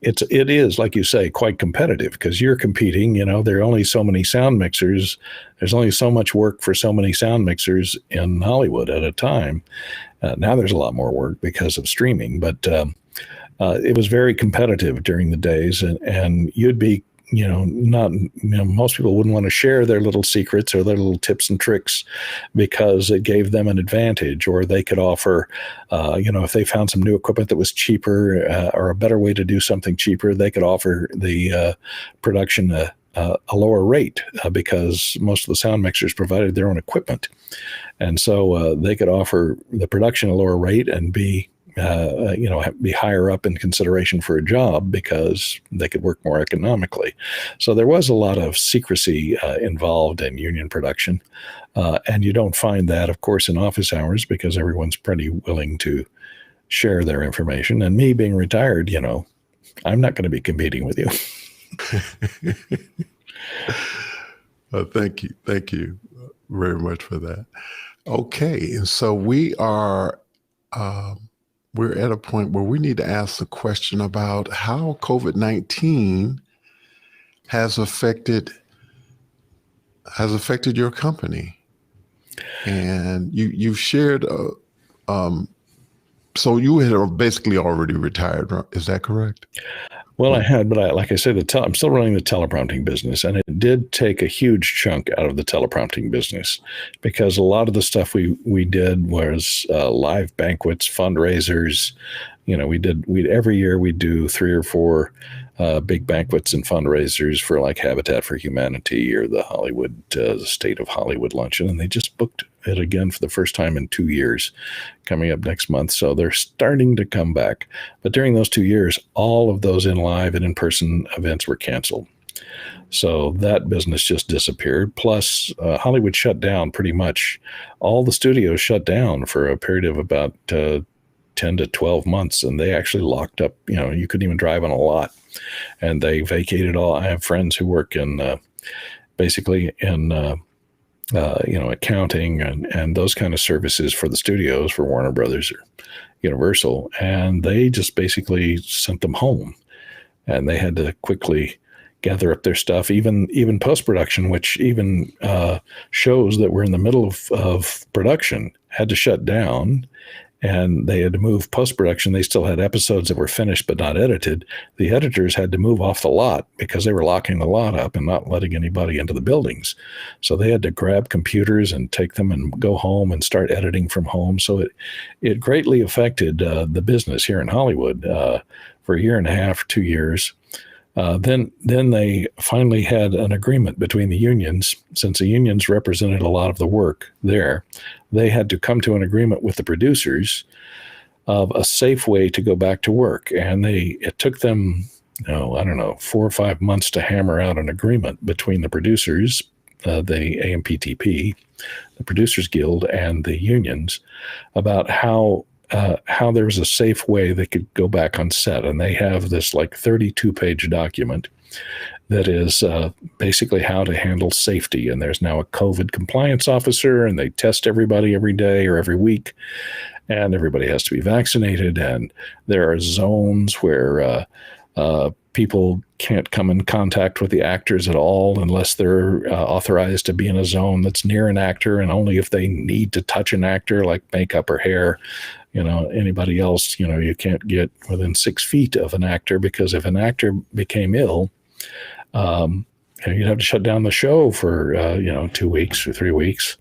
it is, like you say, quite competitive because you're competing. There are only so many sound mixers. There's only so much work for so many sound mixers in Hollywood at a time. Now there's a lot more work because of streaming, but it was very competitive during the days, and you'd be, not, most people wouldn't want to share their little secrets or their little tips and tricks because it gave them an advantage, or they could offer, if they found some new equipment that was cheaper or a better way to do something cheaper, they could offer the production a lower rate because most of the sound mixers provided their own equipment. And so they could offer the production a lower rate and be higher up in consideration for a job because they could work more economically. So there was a lot of secrecy involved in union production. And you don't find that, of course, in office hours because everyone's pretty willing to share their information. And me being retired, I'm not going to be competing with you. Thank you. Thank you very much for that. Okay. And so we're at a point where we need to ask the question about how COVID-19 has affected your company. And you've shared, so you had basically already retired, right? Is that correct? Well, I had, but like I said, I'm still running the teleprompting business, and it did take a huge chunk out of the teleprompting business because a lot of the stuff we did was live banquets, fundraisers. We'd every year we'd do 3 or 4 big banquets and fundraisers for like Habitat for Humanity or the State of Hollywood luncheon, and they just booked it again for the first time in 2 years, coming up next month. So they're starting to come back. But during those 2 years, all of those in live and in-person events were canceled. So that business just disappeared. Plus, Hollywood shut down pretty much. All the studios shut down for a period of about 10 to 12 months, and they actually locked up. You couldn't even drive on a lot, and they vacated all. I have friends who work in basically in accounting and those kind of services for the studios for Warner Brothers or Universal, and they just basically sent them home, and they had to quickly gather up their stuff. Even post-production, which even shows that were in the middle of production, had to shut down. And they had to move post-production. They still had episodes that were finished but not edited. The editors had to move off the lot because they were locking the lot up and not letting anybody into the buildings. So they had to grab computers and take them and go home and start editing from home. So it greatly affected the business here in Hollywood for a year and a half, 2 years. Then they finally had an agreement between the unions. Since the unions represented a lot of the work there, they had to come to an agreement with the producers of a safe way to go back to work. And it took them, 4 or 5 months to hammer out an agreement between the producers, the AMPTP, the Producers Guild, and the unions about how there was a safe way they could go back on set. And they have this 32-page document that is basically how to handle safety. And there's now a COVID compliance officer, and they test everybody every day or every week, and everybody has to be vaccinated. And there are zones where people can't come in contact with the actors at all unless they're authorized to be in a zone that's near an actor, and only if they need to touch an actor, like makeup or hair. Anybody else, you can't get within 6 feet of an actor, because if an actor became ill, you'd have to shut down the show for 2 weeks or 3 weeks.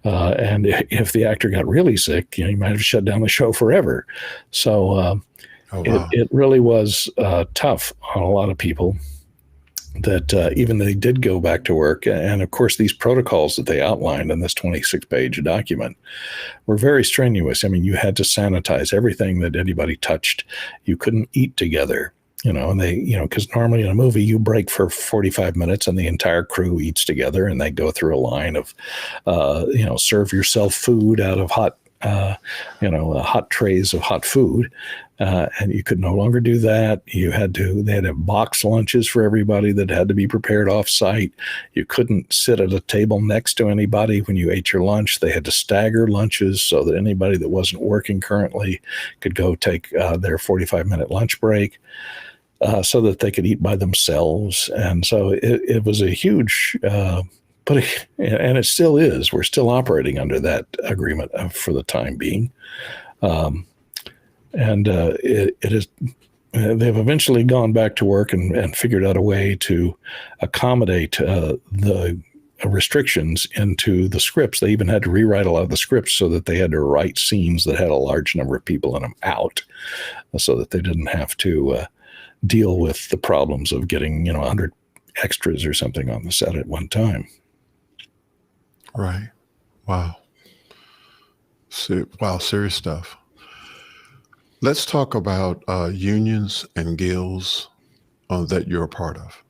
And if the actor got really sick, you might have to shut down the show forever. So it really was tough on a lot of people that even they did go back to work. And of course, these protocols that they outlined in this 26-page document were very strenuous. I mean, you had to sanitize everything that anybody touched. You couldn't eat together. And they, because normally in a movie you break for 45 minutes and the entire crew eats together, and they go through a line of, serve yourself food out of hot trays of hot food. And you could no longer do that. They had to have box lunches for everybody that had to be prepared off site. You couldn't sit at a table next to anybody when you ate your lunch. They had to stagger lunches so that anybody that wasn't working currently could go take their 45-minute lunch break. so that they could eat by themselves. And so it was a huge, and it still is. We're still operating under that agreement for the time being. It is. They've eventually gone back to work and figured out a way to accommodate the restrictions into the scripts. They even had to rewrite a lot of the scripts so that they had to write scenes that had a large number of people in them out, so that they didn't have to deal with the problems of getting 100 extras or something on the set at one time. Right. Wow. Wow. Serious stuff. Let's talk about unions and guilds that you're a part of.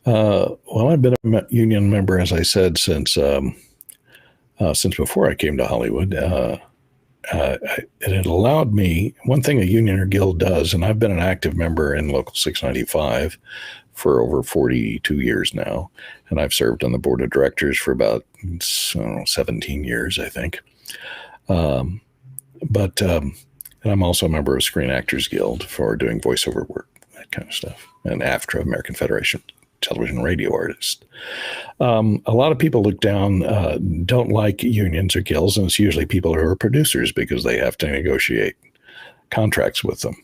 Well, I've been a union member, as I said, since before I came to Hollywood. It allowed me, one thing a union or guild does, and I've been an active member in Local 695 for over 42 years now, and I've served on the board of directors for about 17 years, I think. And I'm also a member of Screen Actors Guild for doing voiceover work, that kind of stuff, and AFTRA, American Federation of Television and Radio Artists. A lot of people look down, don't like unions or guilds, and it's usually people who are producers because they have to negotiate contracts with them.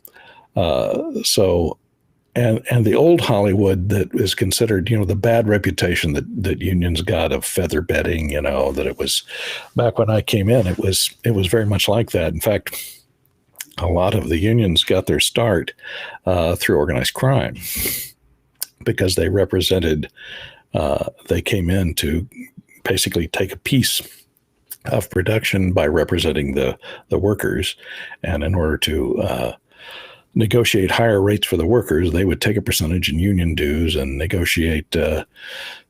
And the old Hollywood that is considered, the bad reputation that unions got of feather bedding, that it was, back when I came in, it was very much like that. In fact, a lot of the unions got their start through organized crime because they represented, they came in to basically take a piece of production by representing the workers. And in order to negotiate higher rates for the workers, they would take a percentage in union dues and negotiate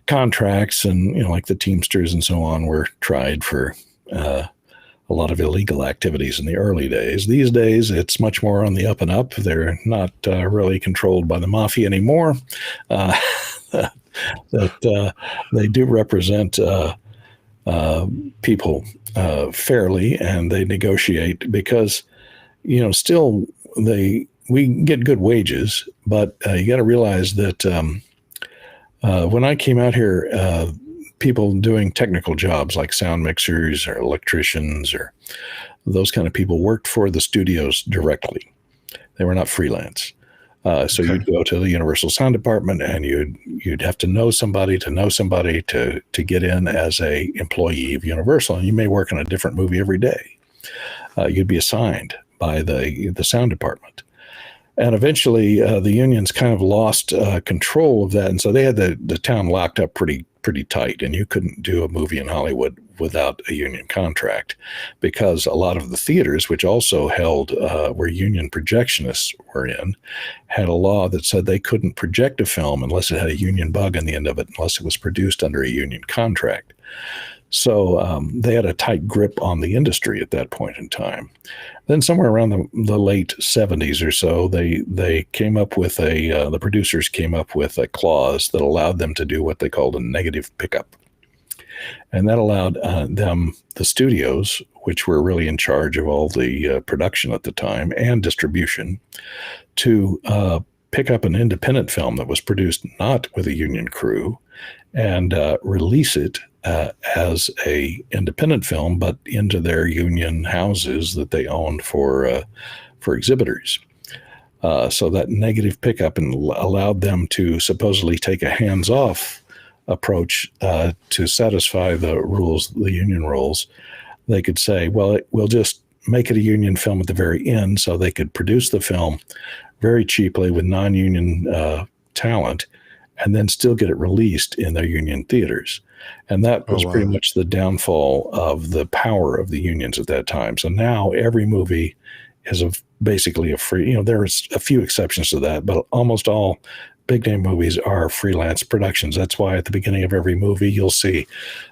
contracts. And, like the Teamsters and so on were tried for a lot of illegal activities in the early days. These days, it's much more on the up and up. They're not really controlled by the mafia anymore. That they do represent people fairly, and they negotiate because, still we get good wages, but you got to realize that when I came out here, people doing technical jobs like sound mixers or electricians or those kind of people worked for the studios directly. They were not freelance. So you'd go to the Universal Sound Department and you'd have to know somebody to get in as a employee of Universal. And you may work on a different movie every day. You'd be assigned by the sound department. And eventually the unions kind of lost control of that. And so they had the town locked up pretty tight, and you couldn't do a movie in Hollywood without a union contract, because a lot of the theaters, which also held where union projectionists were in, had a law that said they couldn't project a film unless it had a union bug on the end of it, unless it was produced under a union contract. So they had a tight grip on the industry at that point in time. Then somewhere around the late 70s or so, they came up with the producers came up with a clause that allowed them to do what they called a negative pickup. And that allowed the studios, which were really in charge of all the production at the time and distribution, to pick up an independent film that was produced not with a union crew and release it as a independent film, but into their union houses that they owned for exhibitors. So that negative pickup allowed them to supposedly take a hands-off approach to satisfy the union rules. They could say, well, we'll just make it a union film at the very end, so they could produce the film very cheaply with non-union talent and then still get it released in their union theaters. And that was pretty much the downfall of the power of the unions at that time. So now every movie is basically a free, there's a few exceptions to that, but almost all big name movies are freelance productions. That's why at the beginning of every movie, you'll see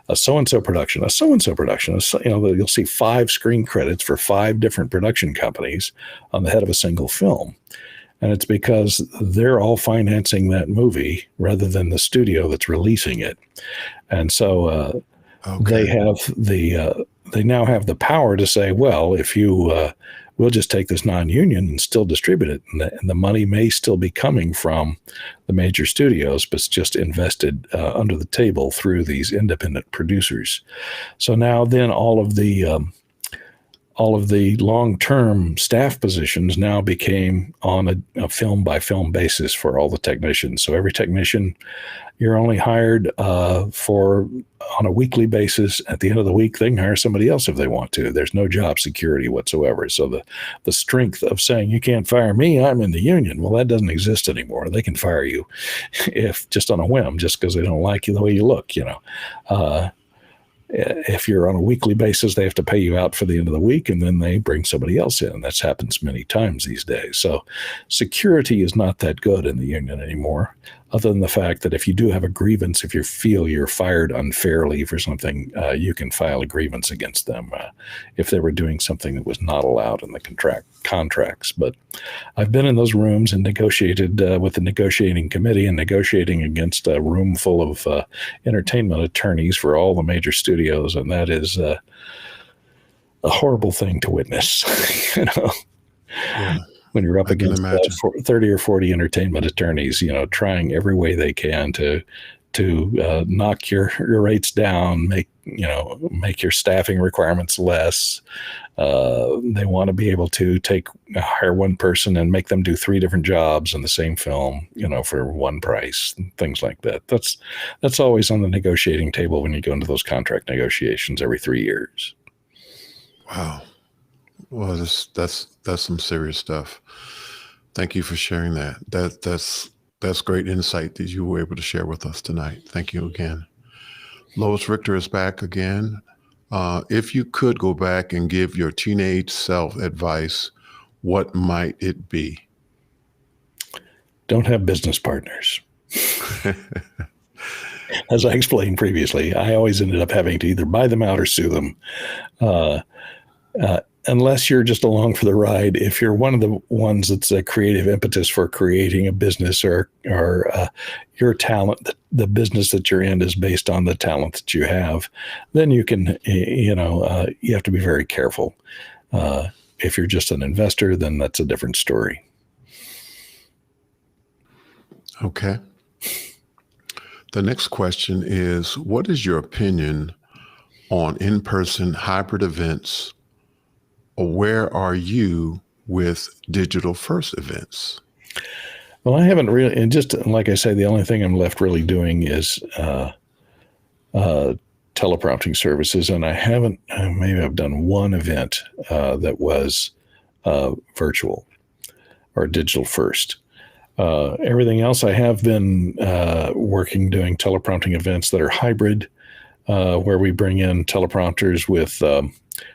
a so-and-so production, a so-and-so production. You'll see 5 screen credits for 5 different production companies on the head of a single film. And it's because they're all financing that movie rather than the studio that's releasing it. And so they now have the power to say, well, if you we'll just take this non-union and still distribute it. And the money may still be coming from the major studios, but it's just invested under the table through these independent producers. So now then all of the long-term staff positions now became on a film-by-film basis for all the technicians. So every technician, you're only hired on a weekly basis. At the end of the week, they can hire somebody else if they want to. There's no job security whatsoever. So the strength of saying, you can't fire me, I'm in the union, well, that doesn't exist anymore. They can fire you if just on a whim, just because they don't like you the way you look, if you're on a weekly basis, they have to pay you out for the end of the week, and then they bring somebody else in. That happens many times these days. So security is not that good in the union anymore, other than the fact that if you do have a grievance, if you feel you're fired unfairly for something, you can file a grievance against them if they were doing something that was not allowed in the contracts. But I've been in those rooms and negotiated with the negotiating committee and negotiating against a room full of entertainment attorneys for all the major studios, and that is a horrible thing to witness. Yeah. When you're up against 30 or 40 entertainment attorneys, trying every way they can to knock your rates down, make your staffing requirements less. They want to be able to hire one person and make them do 3 different jobs in the same film, for one price, things like that. That's always on the negotiating table when you go into those contract negotiations every 3 years. Wow. Well, that's some serious stuff. Thank you for sharing that. That's great insight that you were able to share with us tonight. Thank you again. Lois Richter is back again. If you could go back and give your teenage self advice, what might it be? Don't have business partners. As I explained previously, I always ended up having to either buy them out or sue them. Unless you're just along for the ride, if you're one of the ones that's a creative impetus for creating a business or your talent, the business that you're in is based on the talent that you have, then you can, you have to be very careful. If you're just an investor, then that's a different story. Okay. The next question is, what is your opinion on in-person hybrid events? Or where are you with digital first events? Well, I haven't really, and just like I say, the only thing I'm left really doing is teleprompting services. And I haven't, maybe I've done one event that was virtual or digital first. Everything else I have been working, doing teleprompting events that are hybrid, where we bring in teleprompters with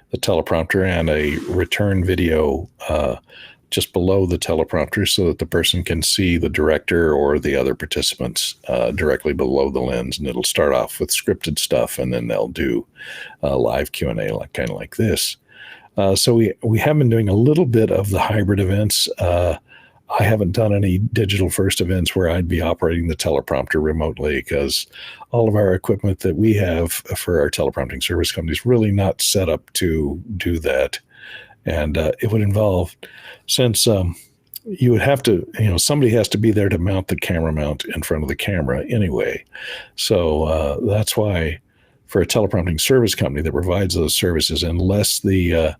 the teleprompter and a return video just below the teleprompter so that the person can see the director or the other participants directly below the lens. And it'll start off with scripted stuff, and then they'll do live Q&A, kind of like this. So we have been doing a little bit of the hybrid events. I haven't done any digital first events where I'd be operating the teleprompter remotely, because all of our equipment that we have for our teleprompting service company is really not set up to do that. And it would involve, since you would have to, somebody has to be there to mount the camera mount in front of the camera anyway. So that's why for a teleprompting service company that provides those services, unless the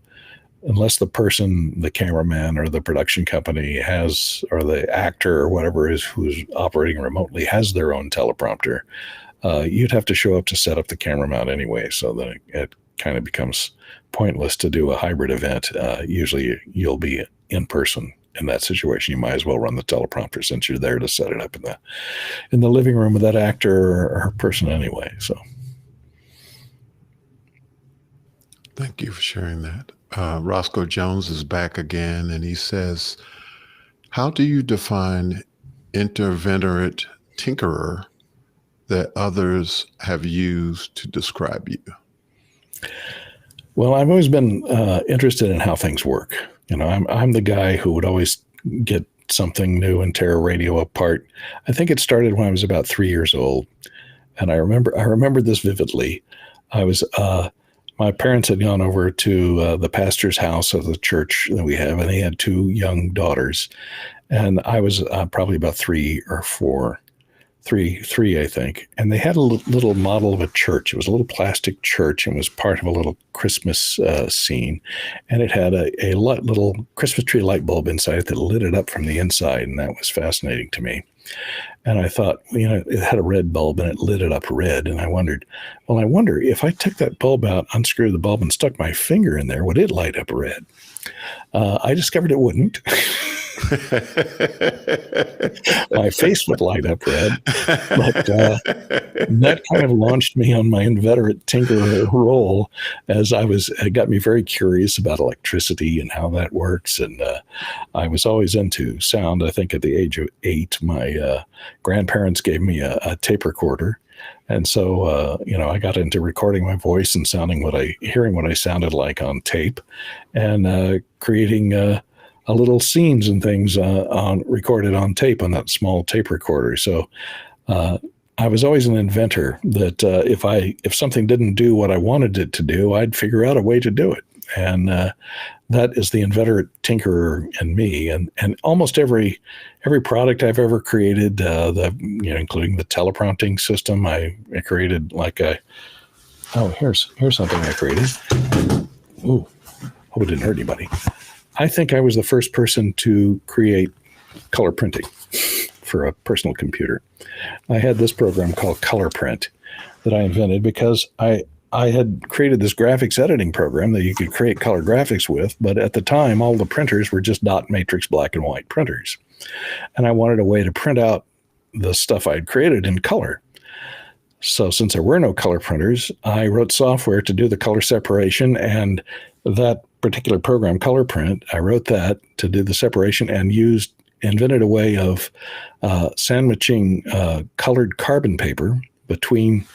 person, the cameraman or the production company has, or the actor or whatever is who's operating remotely has their own teleprompter, you'd have to show up to set up the camera mount anyway. So that it kind of becomes pointless to do a hybrid event. Usually you'll be in person in that situation. You might as well run the teleprompter since you're there to set it up in the living room with that actor or person anyway. So. Thank you for sharing that. Roscoe Jones is back again, and he says, how do you define inveterate tinkerer that others have used to describe you? Well, I've always been interested in how things work. I'm the guy who would always get something new and tear a radio apart. I think it started when I was about 3 years old, and I remember this vividly. I was my parents had gone over to the pastor's house of the church that we have, and he had two young daughters. And I was probably about 3 or 4. Three, I think. And they had a little model of a church. It was a little plastic church and was part of a little Christmas scene. And it had a little Christmas tree light bulb inside it that lit it up from the inside. And that was fascinating to me. And I thought, it had a red bulb and it lit it up red. And I wonder if I took that bulb out, unscrewed the bulb and stuck my finger in there, would it light up red? I discovered it wouldn't. My face would light up red, but that kind of launched me on my inveterate tinker role as it got me very curious about electricity and how that works. And I was always into sound. I think at the age of 8, my grandparents gave me a tape recorder. And so, I got into recording my voice and hearing what I sounded like on tape and creating little scenes and things recorded on tape on that small tape recorder. So I was always an inventor that if something didn't do what I wanted it to do, I'd figure out a way to do it. And that is the inveterate tinkerer in me. And almost every product I've ever created, including the teleprompting system, I created here's something I created. Ooh, hope it didn't hurt anybody. I think I was the first person to create color printing for a personal computer. I had this program called Color Print that I invented because I had created this graphics editing program that you could create color graphics with, but at the time, all the printers were just dot matrix black and white printers. And I wanted a way to print out the stuff I'd created in color. So since there were no color printers, I wrote software to do the color separation, and that particular program, Color Print, I wrote that to do the separation and invented a way of sandwiching colored carbon paper between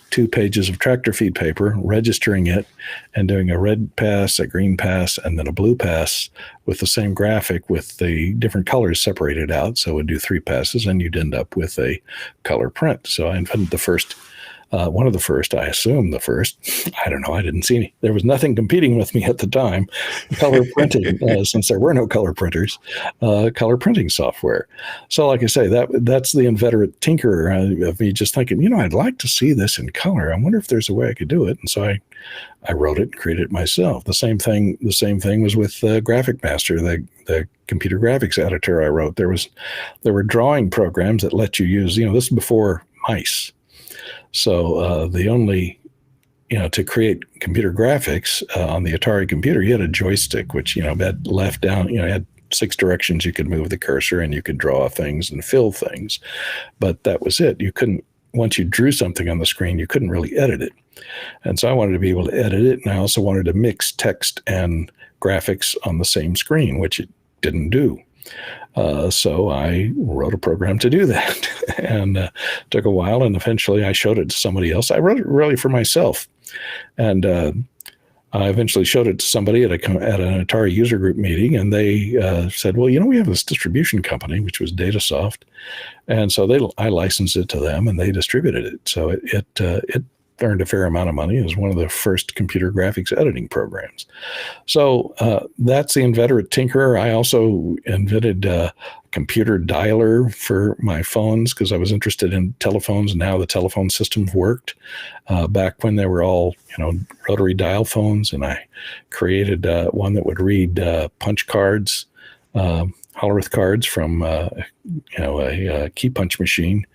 2 pages of tractor feed paper, registering it, and doing a red pass, a green pass, and then a blue pass with the same graphic with the different colors separated out. So it would do 3 passes, and you'd end up with a color print. So I invented the first, one of the first, I assume the first. I don't know. I didn't see any. There was nothing competing with me at the time. Color printing, since there were no color printers, color printing software. So like I say, that's the inveterate tinkerer of me just thinking, I'd like to see this in color. I wonder if there's a way I could do it. And so I wrote it and created it myself. The same thing was with Graphic Master, the computer graphics editor I wrote. There were drawing programs that let you use, this is before mice. So the only, to create computer graphics on the Atari computer, you had a joystick, which, had left down, had 6 directions you could move the cursor, and you could draw things and fill things. But that was it. You couldn't, once you drew something on the screen, you couldn't really edit it. And so I wanted to be able to edit it. And I also wanted to mix text and graphics on the same screen, which it didn't do. So I wrote a program to do that, and took a while, and eventually I showed it to somebody else. I wrote it really for myself, and I eventually showed it to somebody at an Atari user group meeting, and they said, well, we have this distribution company, which was Datasoft, and so I licensed it to them, and they distributed it. So it earned a fair amount of money. It was one of the first computer graphics editing programs. So that's the inveterate tinkerer. I also invented a computer dialer for my phones because I was interested in telephones and how the telephone system worked back when they were all, rotary dial phones. And I created one that would read punch cards, Hollerith cards from, a key punch machine.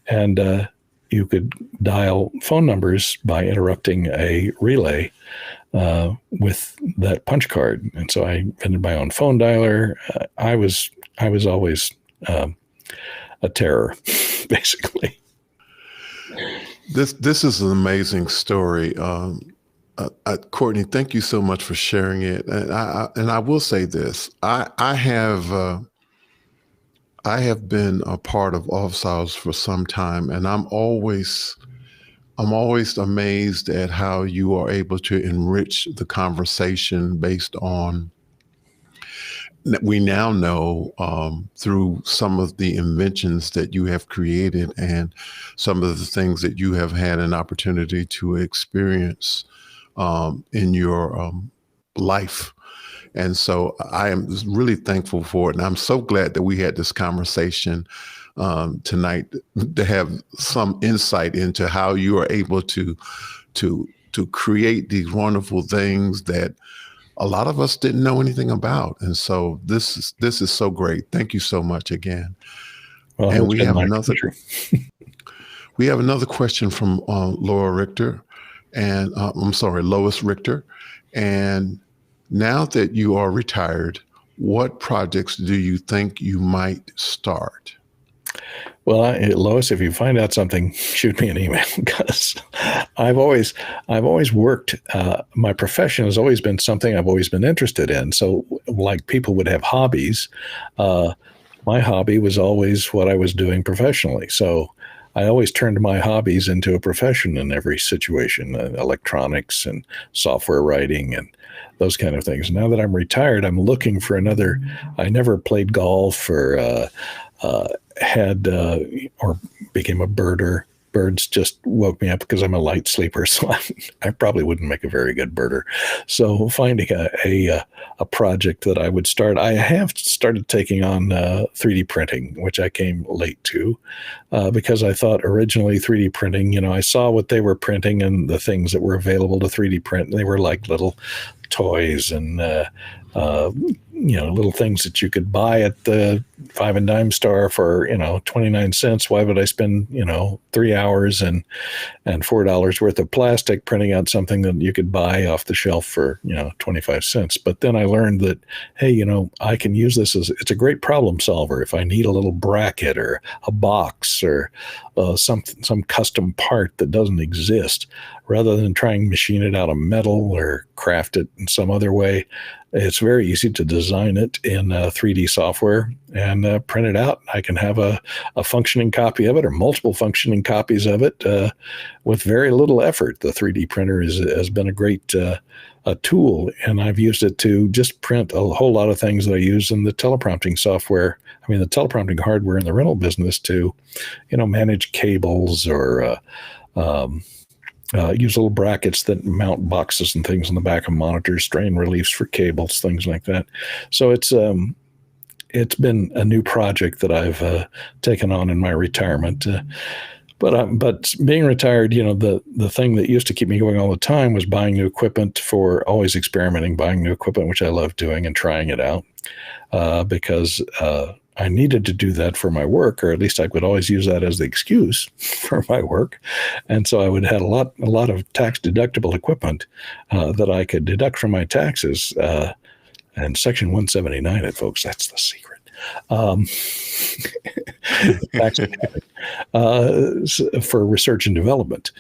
And you could dial phone numbers by interrupting a relay with that punch card. And so I invented my own phone dialer. I was always a terror, basically. This is an amazing story. Courtney, thank you so much for sharing it. And I will say this: I have been a part of Offsiles for some time, and I'm always amazed at how you are able to enrich the conversation based on, we now know through some of the inventions that you have created and some of the things that you have had an opportunity to experience in your life. And so I am really thankful for it. And I'm so glad that we had this conversation tonight to have some insight into how you are able to create these wonderful things that a lot of us didn't know anything about. And so this is so great. Thank you so much again. Well, and we have another question from Laura Richter, and Lois Richter. And now that you are retired, what projects do you think you might start? Well, Lois, if you find out something, shoot me an email, because I've always worked. My profession has always been something I've always been interested in. So, like people would have hobbies, my hobby was always what I was doing professionally. So I always turned my hobbies into a profession in every situation, electronics and software writing and those kind of things. Now that I'm retired, I'm looking for another. I never played golf or or became a birder. Birds just woke me up because I'm a light sleeper, so I probably wouldn't make a very good birder. So finding a project that I would start, I have started taking on 3D printing, which I came late to because I thought originally 3D printing, I saw what they were printing and the things that were available to 3D print. And they were like little toys and little things that you could buy at the 5 and dime store for 29 cents. Why would I spend 3 hours and $4 worth of plastic printing out something that you could buy off the shelf for 25 cents? But then I learned that, hey, I can use this as, it's a great problem solver. If I need a little bracket or a box or some custom part that doesn't exist, rather than trying to machine it out of metal or craft it in some other way, it's very easy to design it in 3D software and print it out. I can have a functioning copy of it or multiple functioning copies of it with very little effort. The 3D printer has been a great a tool, and I've used it to just print a whole lot of things that I use in the teleprompting software. I mean, the teleprompting hardware in the rental business to, manage cables or use little brackets that mount boxes and things on the back of monitors, strain reliefs for cables, things like that. So it's been a new project that I've taken on in my retirement. But being retired, the thing that used to keep me going all the time was buying new equipment, for always experimenting, buying new equipment, which I love doing and trying it out because I needed to do that for my work, or at least I could always use that as the excuse for my work. And so I would have a lot of tax deductible equipment that I could deduct from my taxes. And Section 179, folks, that's the secret. For research and development.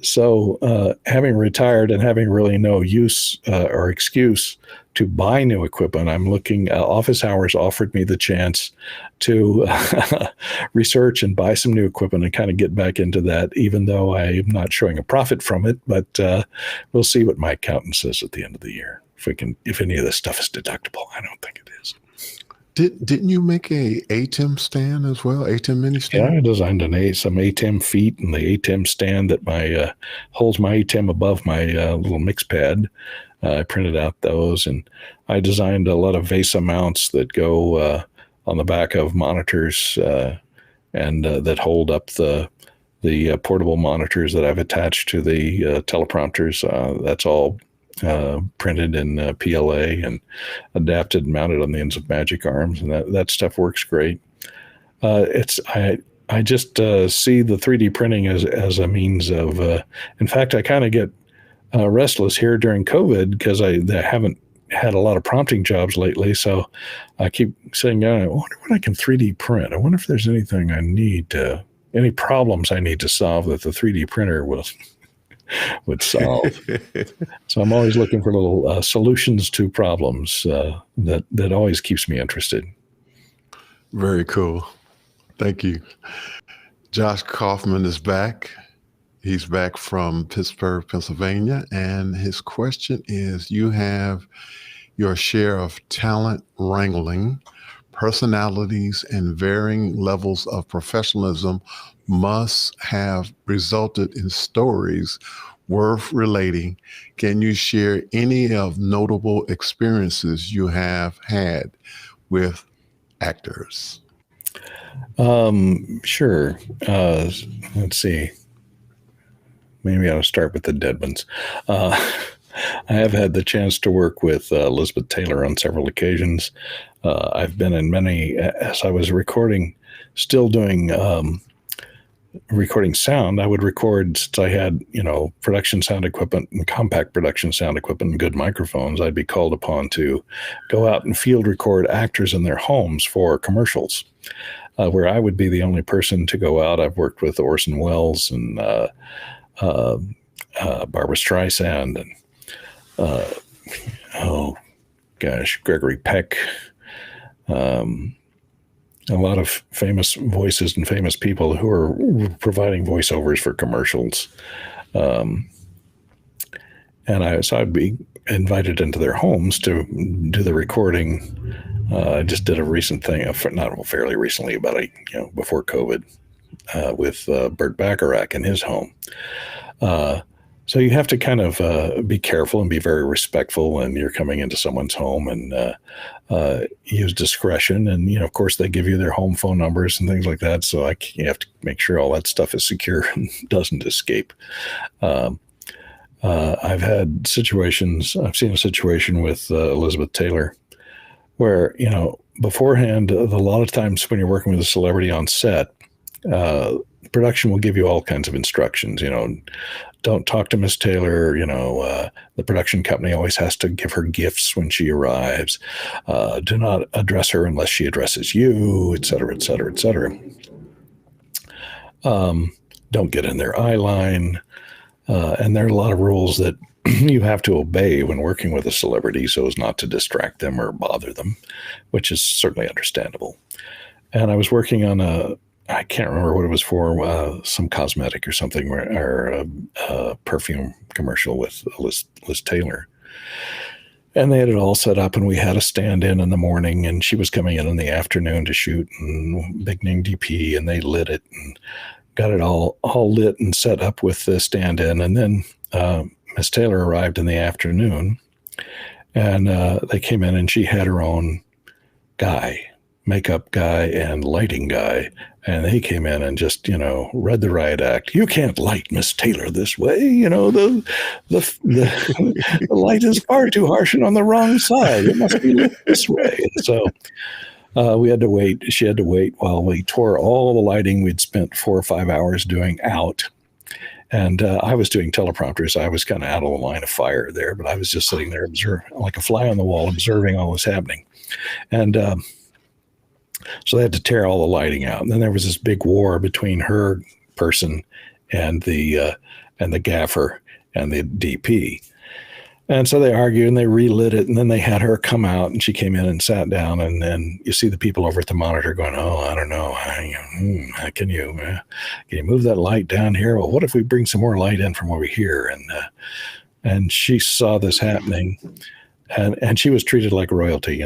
So having retired and having really no use or excuse to buy new equipment, I'm looking, Office Hours offered me the chance to research and buy some new equipment and kind of get back into that, even though I'm not showing a profit from it. But we'll see what my accountant says at the end of the year. If any of this stuff is deductible. I don't think it is. Didn't you make a ATEM stand as well? ATEM mini stand? Yeah, I designed some ATEM feet and the ATEM stand that holds my ATEM above my little mix pad. I printed out those, and I designed a lot of VESA mounts that go on the back of monitors and that hold up the portable monitors that I've attached to the teleprompters. That's all printed in PLA and adapted and mounted on the ends of magic arms, and that stuff works great. I just see the 3D printing as a means of. In fact, I kind of get restless here during COVID because I haven't had a lot of prompting jobs lately. So I keep saying, I wonder what I can 3D print. I wonder if there's anything any problems I need to solve that the 3D printer would solve. So I'm always looking for little solutions to problems that always keeps me interested. Very cool. Thank you. Josh Kaufman is back. He's back from Pittsburgh, Pennsylvania. And his question is, you have your share of talent wrangling, personalities, and varying levels of professionalism must have resulted in stories worth relating. Can you share any of notable experiences you have had with actors? Sure. Let's see. Maybe I'll start with the dead ones. I have had the chance to work with Elizabeth Taylor on several occasions. I've been in many, as I was recording, still doing recording sound. I would record, since I had, production sound equipment and compact production sound equipment and good microphones, I'd be called upon to go out and field record actors in their homes for commercials, where I would be the only person to go out. I've worked with Orson Welles and Barbra Streisand and Gregory Peck, a lot of famous voices and famous people who are providing voiceovers for commercials. So I'd be invited into their homes to do the recording. I just did a recent thing, not fairly recently, about before COVID, with Burt Bacharach in his home. So you have to kind of be careful and be very respectful, and you're coming into someone's home, and use discretion. And, of course, they give you their home phone numbers and things like that. So you have to make sure all that stuff is secure and doesn't escape. I've seen a situation with Elizabeth Taylor where, beforehand, a lot of times when you're working with a celebrity on set, production will give you all kinds of instructions. Don't talk to Miss Taylor. The production company always has to give her gifts when she arrives. Do not address her unless she addresses you, et cetera, et cetera, et cetera. Don't get in their eye line. And there are a lot of rules that you have to obey when working with a celebrity so as not to distract them or bother them, which is certainly understandable. And I was working on I can't remember what it was for, some cosmetic or something, or a perfume commercial with Liz Taylor. And they had it all set up, and we had a stand-in the morning, and she was coming in the afternoon to shoot, and big name DP, and they lit it and got it all lit and set up with the stand-in. And then Miss Taylor arrived in the afternoon, and they came in, and she had her own makeup guy and lighting guy. And he came in and just, read the riot act. You can't light Miss Taylor this way. The light is far too harsh and on the wrong side. It must be lit this way. And so we had to wait. She had to wait while we tore all the lighting we'd spent 4 or 5 hours doing out. And I was doing teleprompters. I was kind of out of the line of fire there, but I was just sitting there like a fly on the wall, observing all this happening. And so they had to tear all the lighting out. And then there was this big war between her person and the gaffer and the DP. And so they argued and they relit it. And then they had her come out, and she came in and sat down. And then you see the people over at the monitor going, "Oh, I don't know. Can you move that light down here? Well, what if we bring some more light in from over here?" And she saw this happening, and she was treated like royalty.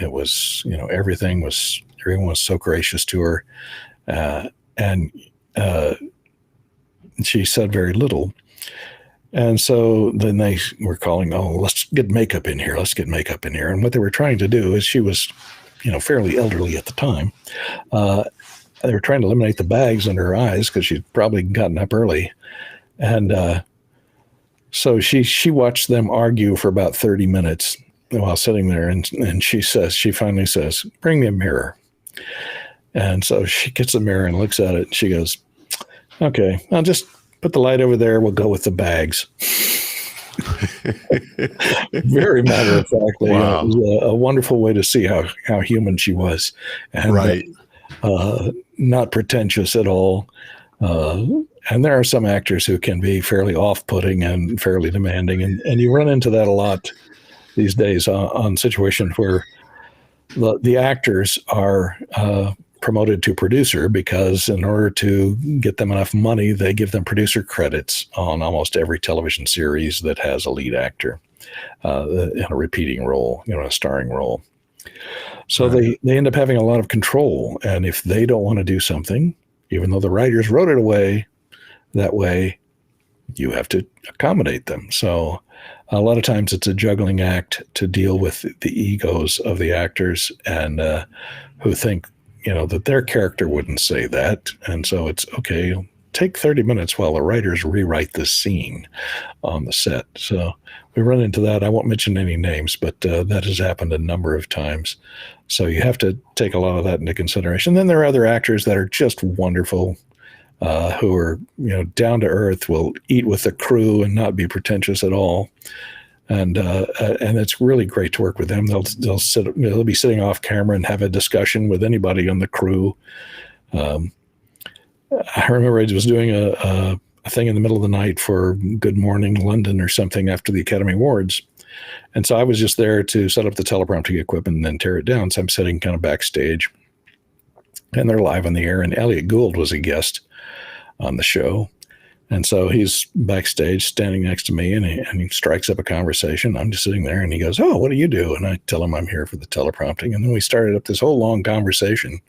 It was, everyone was so gracious to her. And she said very little. And so then they were calling, let's get makeup in here. Let's get makeup in here. And what they were trying to do is, she was, fairly elderly at the time. They were trying to eliminate the bags under her eyes because she'd probably gotten up early. And so she watched them argue for about 30 minutes while sitting there. And she finally says, "Bring me a mirror." And so she gets the mirror and looks at it. And she goes, "Okay, I'll just put the light over there. We'll go with the bags." Very matter of factly. Wow. It was a wonderful way to see how human she was. And, right. Not pretentious at all. And there are some actors who can be fairly off-putting and fairly demanding. And you run into that a lot these days on situations where the actors are promoted to producer, because in order to get them enough money, they give them producer credits on almost every television series that has a lead actor in a repeating role, a starring role. So they end up having a lot of control. And if they don't want to do something, even though the writers wrote it away that way, you have to accommodate them. So a lot of times it's a juggling act to deal with the egos of the actors and who think, that their character wouldn't say that. And so it's okay, take 30 minutes while the writers rewrite this scene on the set. So we run into that. I won't mention any names, but that has happened a number of times. So you have to take a lot of that into consideration. Then there are other actors that are just wonderful, who are, down to earth, will eat with the crew and not be pretentious at all. And it's really great to work with them. They'll be sitting off camera and have a discussion with anybody on the crew. I remember I was doing a thing in the middle of the night for Good Morning London or something after the Academy Awards. And so I was just there to set up the teleprompting equipment and then tear it down. So I'm sitting kind of backstage, and they're live on the air. And Elliot Gould was a guest on the show. And so he's backstage standing next to me, and he strikes up a conversation. I'm just sitting there, and he goes, "Oh, what do you do?" And I tell him I'm here for the teleprompting. And then we started up this whole long conversation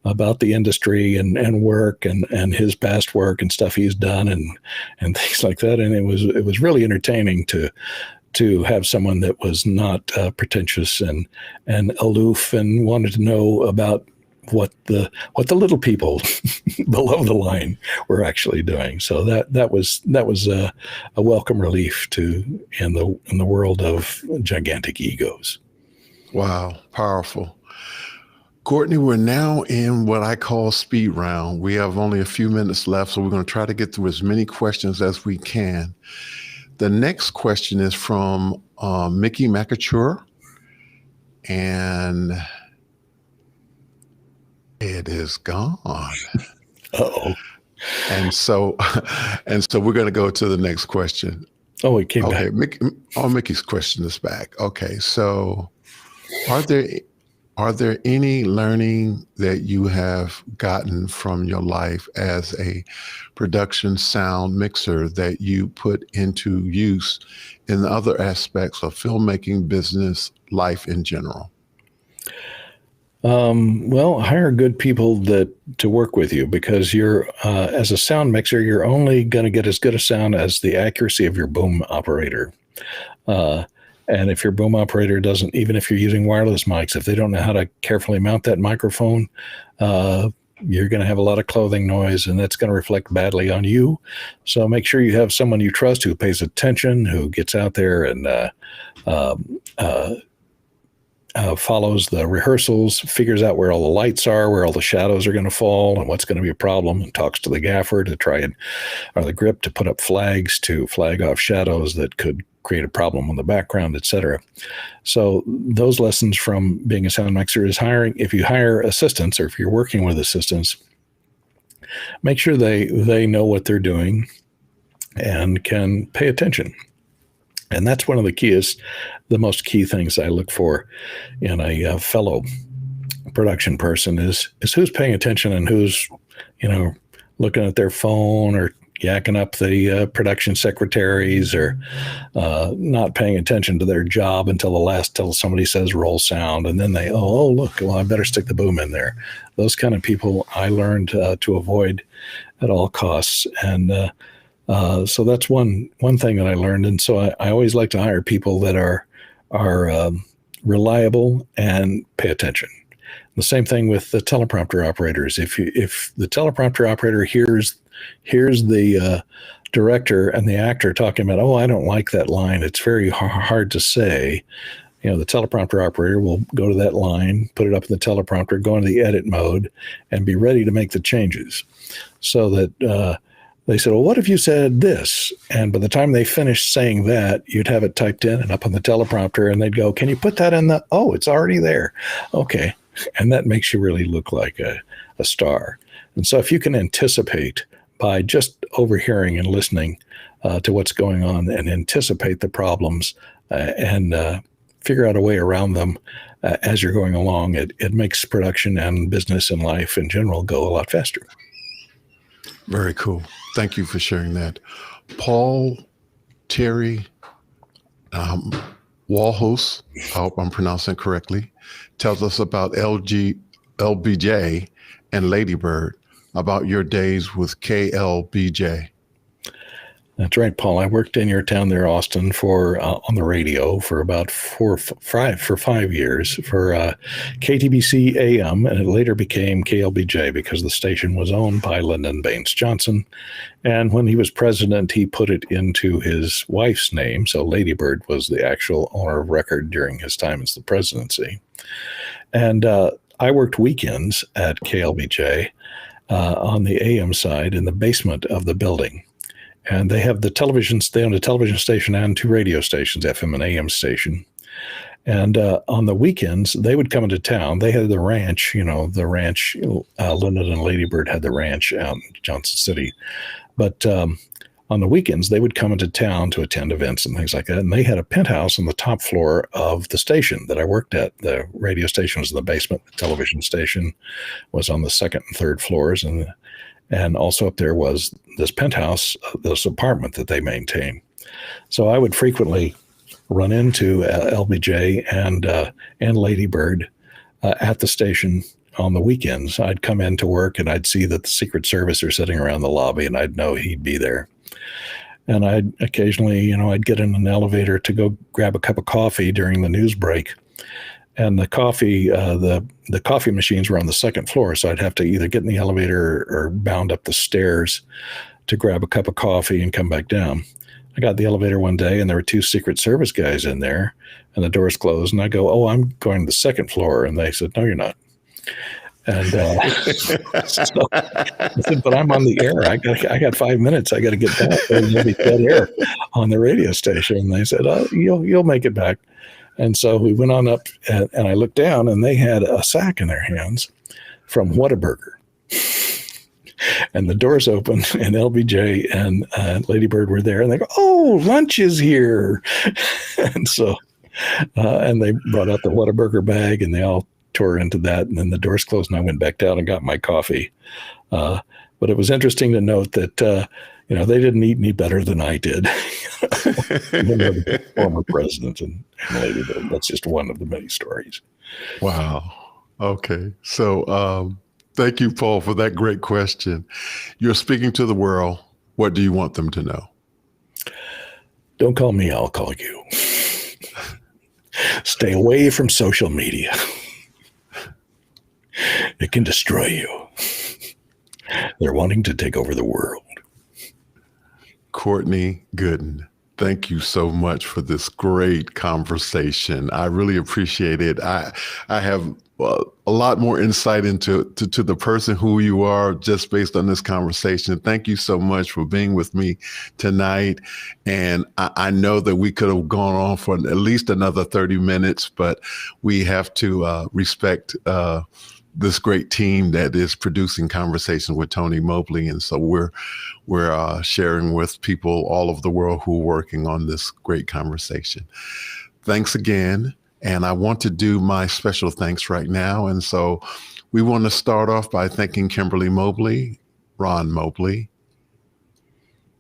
about the industry and work and his past work and stuff he's done and things like that. And it was really entertaining to have someone that was not pretentious and aloof and wanted to know about what the little people below the line were actually doing. So that was a welcome relief in the world of gigantic egos. Wow, powerful. Courtney, we're now in what I call speed round. We have only a few minutes left, so we're going to try to get through as many questions as we can. The next question is from Mickey Macature, and it is gone. Uh-oh. And so we're going to go to the next question. Oh, it came back. Okay, Mickey's question is back. Okay, so are there any learning that you have gotten from your life as a production sound mixer that you put into use in the other aspects of filmmaking, business, life in general? Well, hire good people to work with you, because you're, as a sound mixer, you're only going to get as good a sound as the accuracy of your boom operator. And if your boom operator doesn't, even if you're using wireless mics, if they don't know how to carefully mount that microphone, you're going to have a lot of clothing noise, and that's going to reflect badly on you. So make sure you have someone you trust who pays attention, who gets out there and follows the rehearsals, figures out where all the lights are, where all the shadows are going to fall, and what's going to be a problem, and talks to the gaffer to try or the grip to put up flags to flag off shadows that could create a problem on the background, etc. So those lessons from being a sound mixer is if you hire assistants, or if you're working with assistants, make sure they know what they're doing and can pay attention. And that's one of the most key things I look for in a fellow production person is who's paying attention and who's, looking at their phone or yakking up the production secretaries, or not paying attention to their job until somebody says roll sound, and then they, look, well, I better stick the boom in there. Those kind of people I learned to avoid at all costs. And so that's one thing that I learned. And so I always like to hire people that are reliable and pay attention. The same thing with the teleprompter operators. If the teleprompter operator hears the director and the actor talking about, I don't like that line, it's very hard to say, the teleprompter operator will go to that line, put it up in the teleprompter, go into the edit mode, and be ready to make the changes. So that they said, well, what if you said this? And by the time they finished saying that, you'd have it typed in and up on the teleprompter, and they'd go, can you put that in it's already there. Okay. And that makes you really look like a star. And so if you can anticipate by just overhearing and listening to what's going on, and anticipate the problems and figure out a way around them as you're going along, it makes production and business and life in general go a lot faster. Very cool. Thank you for sharing that. Paul Terry Walhos, I hope I'm pronouncing it correctly, tells us about LBJ and Ladybird. about your days with KLBJ. That's right, Paul. I worked in your town there, Austin, for on the radio for about 5 years for KTBC AM, and it later became KLBJ because the station was owned by Lyndon Baines Johnson. And when he was president, he put it into his wife's name, so Ladybird was the actual owner of record during his time as the presidency. And I worked weekends at KLBJ on the AM side in the basement of the building. And they have they own a television station and 2 radio stations, FM and AM station. And on the weekends, they would come into town. They had the ranch, Lyndon and Ladybird had the ranch out in Johnson City. But on the weekends, they would come into town to attend events and things like that. And they had a penthouse on the top floor of the station that I worked at. The radio station was in the basement. The television station was on the 2nd and 3rd floors. And also up there was this penthouse, this apartment that they maintain. So I would frequently run into LBJ and Ladybird at the station on the weekends. I'd come into work and I'd see that the Secret Service are sitting around the lobby, and I'd know he'd be there. And I'd occasionally, I'd get in an elevator to go grab a cup of coffee during the news break. And the coffee, the coffee machines were on the 2nd floor, so I'd have to either get in the elevator or bound up the stairs to grab a cup of coffee and come back down. I got the elevator one day, and there were 2 Secret Service guys in there, and the doors closed. And I go, "Oh, I'm going to the 2nd floor," and they said, "No, you're not." And so I said, "But I'm on the air. I got 5 minutes. I got to get back. There's maybe dead air on the radio station." And they said, "Oh, you'll make it back." And so we went on up, and I looked down, and they had a sack in their hands from Whataburger. And the doors opened, and LBJ and Ladybird were there, and they go, "Oh, lunch is here." And so, and they brought out the Whataburger bag, and they all tore into that, and then the doors closed, and I went back down and got my coffee. But it was interesting to note that, they didn't eat any better than I did. The former president and Ladybird. That's just one of the many stories. Wow. Okay. So thank you, Paul, for that great question. You're speaking to the world. What do you want them to know? Don't call me, I'll call you. Stay away from social media. It can destroy you. They're wanting to take over the world. Courtney Goodin, thank you so much for this great conversation. I really appreciate it. I have a lot more insight into the person who you are just based on this conversation. Thank you so much for being with me tonight. And I know that we could have gone on for at least another 30 minutes, but we have to respect this great team that is producing Conversations with Tony Mobley. And so we're sharing with people all over the world who are working on this great conversation. Thanks again. And I want to do my special thanks right now. And so we want to start off by thanking Kimberly Mobley, Ron Mobley,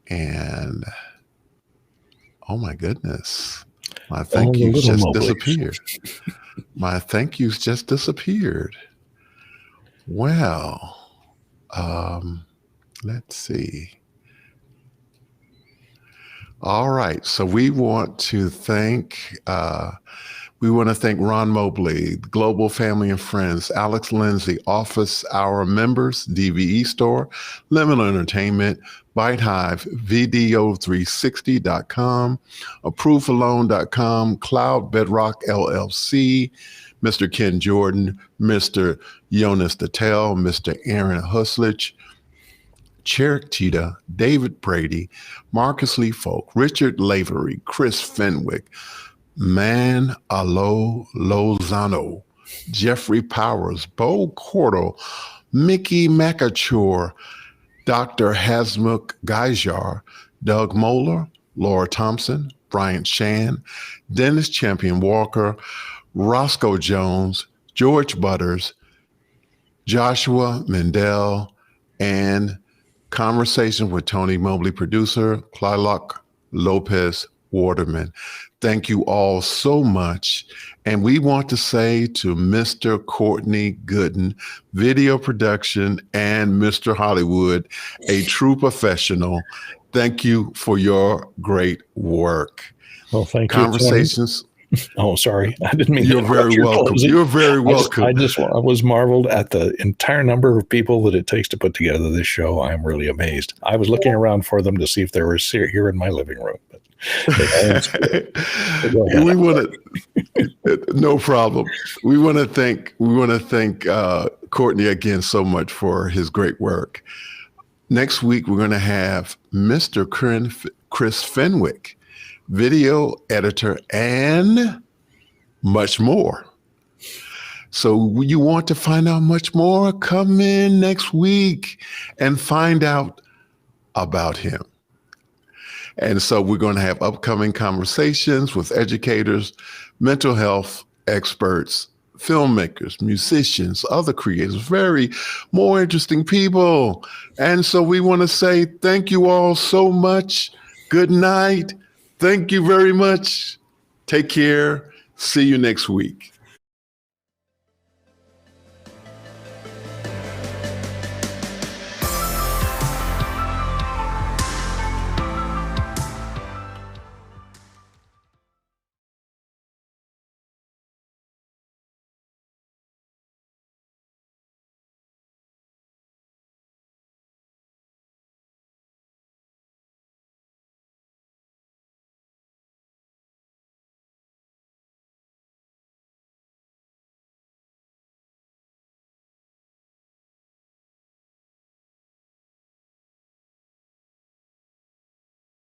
and oh my goodness, my thank yous just disappeared. My thank yous just disappeared. Well, let's see. All right. So we want to thank Ron Mobley, Global Family and Friends, Alex Lindsay, Office Hour members, DVE Store, Liminal Entertainment, Byte Hive, VDO360.com, ApproveAlone.com, Cloud Bedrock LLC, Mr. Ken Jordan, Mr. Jonas Dattel, Mr. Aaron Huslich, Cherrick Cheetah, David Brady, Marcus Lee Folk, Richard Lavery, Chris Fenwick, Man Alo Lozano, Jeffrey Powers, Bo Cordo, Mickey Makachur, Dr. Hasmukh Gaijar, Doug Moeller, Laura Thompson, Bryant Shan, Dennis Champion Walker, Roscoe Jones, George Butters, Joshua Mendel, and Conversation with Tony Mobley producer, Clylock Lopez Waterman. Thank you all so much. And we want to say to Mr. Courtney Goodin, video production, and Mr. Hollywood, a true professional, thank you for your great work. Well, thank you. Conversations. Oh, sorry. I didn't mean You're to very welcome. closing. You're very welcome. I was marveled at the entire number of people that it takes to put together this show. I'm really amazed. I was looking around for them to see if they were here in my living room. But we want to, no problem. We want to thank Courtney again so much for his great work. Next week, we're going to have Mr. Chris Fenwick, video editor, and much more. So you want to find out much more? Come in next week and find out about him. And so we're going to have upcoming conversations with educators, mental health experts, filmmakers, musicians, other creators, very more interesting people. And so we want to say thank you all so much. Good night. Thank you very much. Take care. See you next week.